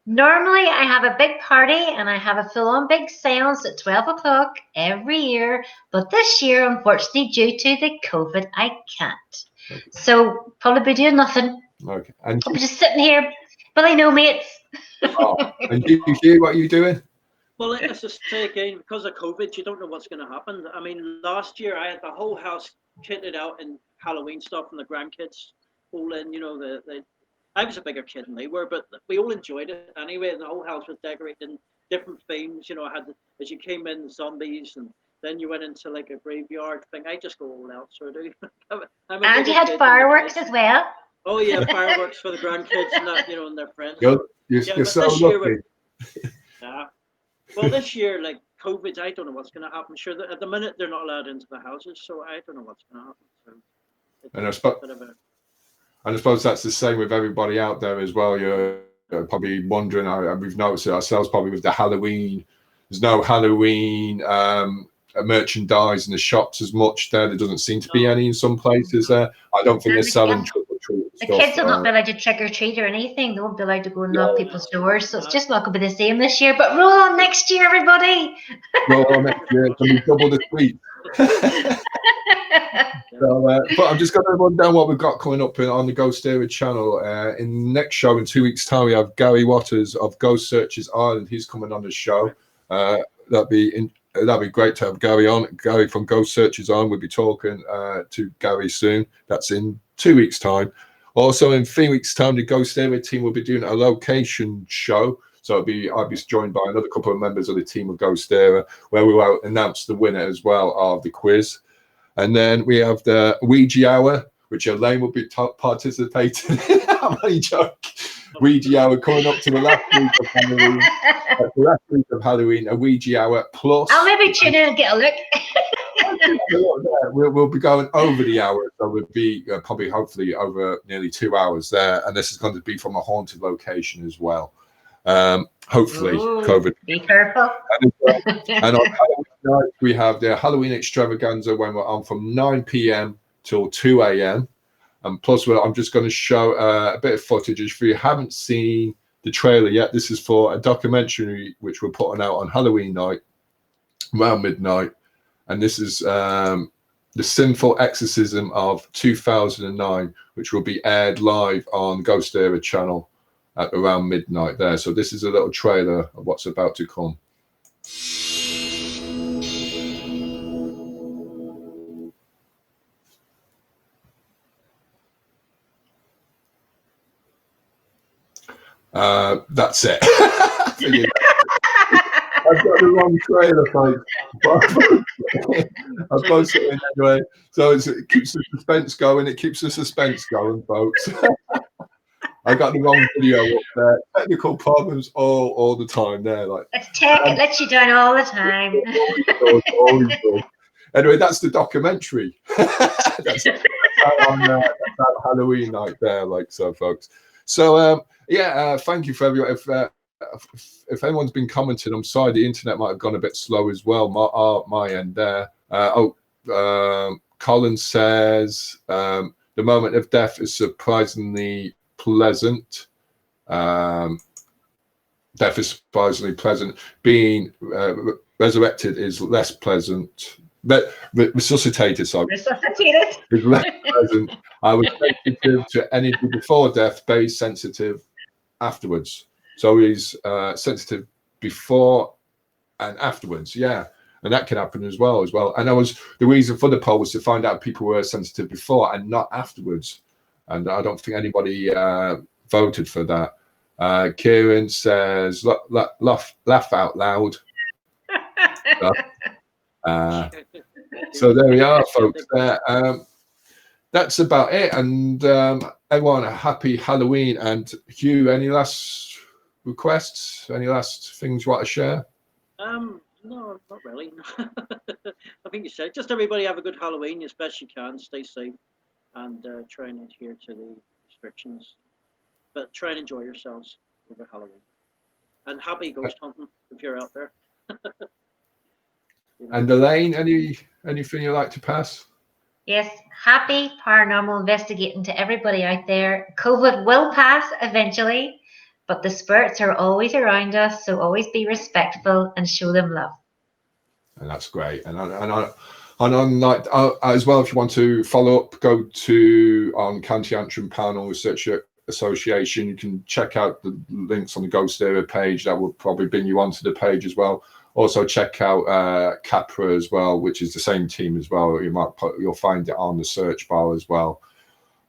Normally, I have a big party and I have a full-on big seance at 12 o'clock every year. But this year, unfortunately, due to the COVID, I can't. Okay. So probably be doing nothing. Okay. And I'll be just sitting here, Billy no mates. and you, Hugh, what are you doing? Well, as I say again, because of COVID, you don't know what's going to happen. I mean, last year I had the whole house kitted out in Halloween stuff, and the grandkids all in. You know, I was a bigger kid than they were, but we all enjoyed it anyway. And the whole house was decorated in different themes. You know, I had as you came in, zombies, and then you went into like a graveyard thing. I just go all out, so I do. And you had fireworks as well. Oh yeah, fireworks for the grandkids and that, you know, and their friends. You're so lucky. Yeah. Well, this year, like COVID, I don't know what's going to happen. Sure, at the minute they're not allowed into the houses, so I don't know what's going to happen. So and I suppose that's the same with everybody out there as well. You're probably wondering, we've noticed it ourselves probably with the Halloween. There's no Halloween merchandise in the shops as much there. There doesn't seem to be any in some places there. I don't think they're selling trick or treat. The kids will not be allowed to trick or treat or anything. They won't be allowed to go and knock people's doors. So it's just not going to be the same this year. But roll on next year, everybody. Roll on next year. It's going to be double the treat. So, but I'm just going to run down what we've got coming up on the GhostÉire channel. In the next show in 2 weeks' time, we have Gary Waters of Ghost Searches Ireland. He's coming on the show. That'd be great to have Gary on. Gary from Ghost Searches Ireland. We'll be talking to Gary soon. That's in 2 weeks' time. Also, in 3 weeks' time, the GhostÉire team will be doing a location show. So I'll be joined by another couple of members of the team of GhostÉire, where we will announce the winner as well of the quiz. And then we have the Ouija Hour, which Elaine will be participating in. I'm only joking. Ouija Hour coming up to the last week of Halloween. The last week of Halloween, a Ouija Hour plus. I'll maybe tune in and get a look. We'll be going over the hour, so we'll be probably hopefully over nearly 2 hours there, and this is going to be from a haunted location as well. Hopefully, COVID. Be careful. And on Halloween night, we have the Halloween extravaganza when we're on from 9 p.m. till 2 a.m. And plus, I'm just going to show a bit of footage. If you haven't seen the trailer yet, this is for a documentary which we're putting out on Halloween night around midnight. And this is The Sinful Exorcism of 2009, which will be aired live on GhostÉire channel at around midnight there. So this is a little trailer of what's about to come. That's it. I've got the wrong trailer, folks. I've posted it anyway. So it keeps the suspense going. It keeps the suspense going, folks. I got the wrong video up there. Technical problems all the time there. Like it lets you down all the time. Always does. Anyway, that's the documentary. that's on Halloween night there, like so, folks. So thank you for everyone. If anyone's been commenting, I'm sorry, the internet might have gone a bit slow as well. My end there. Colin says the moment of death is surprisingly pleasant. Death is surprisingly pleasant. Being resurrected is less pleasant. Resuscitated, sorry. Resuscitated is less pleasant. I was sensitive to energy before death, very sensitive afterwards. So he's sensitive before and afterwards, yeah. And that can happen as well. And the reason for the poll was to find out if people were sensitive before and not afterwards. And I don't think anybody voted for that. Kieran says, laugh out loud. So there we are, folks. That's about it. And everyone, a happy Halloween. And Hugh, any last requests? Any last things you want to share? No, not really. I think you said just everybody have a good Halloween as best you can. Stay safe and try and adhere to the restrictions. But try and enjoy yourselves over Halloween. And happy ghost hunting if you're out there. And Elaine, anything you'd like to pass? Yes, happy paranormal investigating to everybody out there. COVID will pass eventually, but the spirits are always around us, so always be respectful and show them love. And that's great. And on like as well, if you want to follow up, go to on County Antrim Paranormal Research Association. You can check out the links on the GhostÉire page. That will probably bring you onto the page as well. Also check out C.A.P.R.A as well, which is the same team as well. You'll find it on the search bar as well.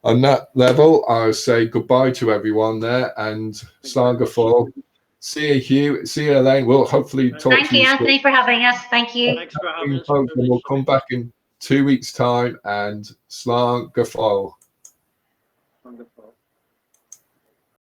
On that level, I'll say goodbye to everyone there and Slán fall. See you, Hugh. See you, Elaine. We'll hopefully talk to you. Thank you, Anthony, for having us. Thank you. Thanks for having us. And we'll come back in 2 weeks' time and Slán fall.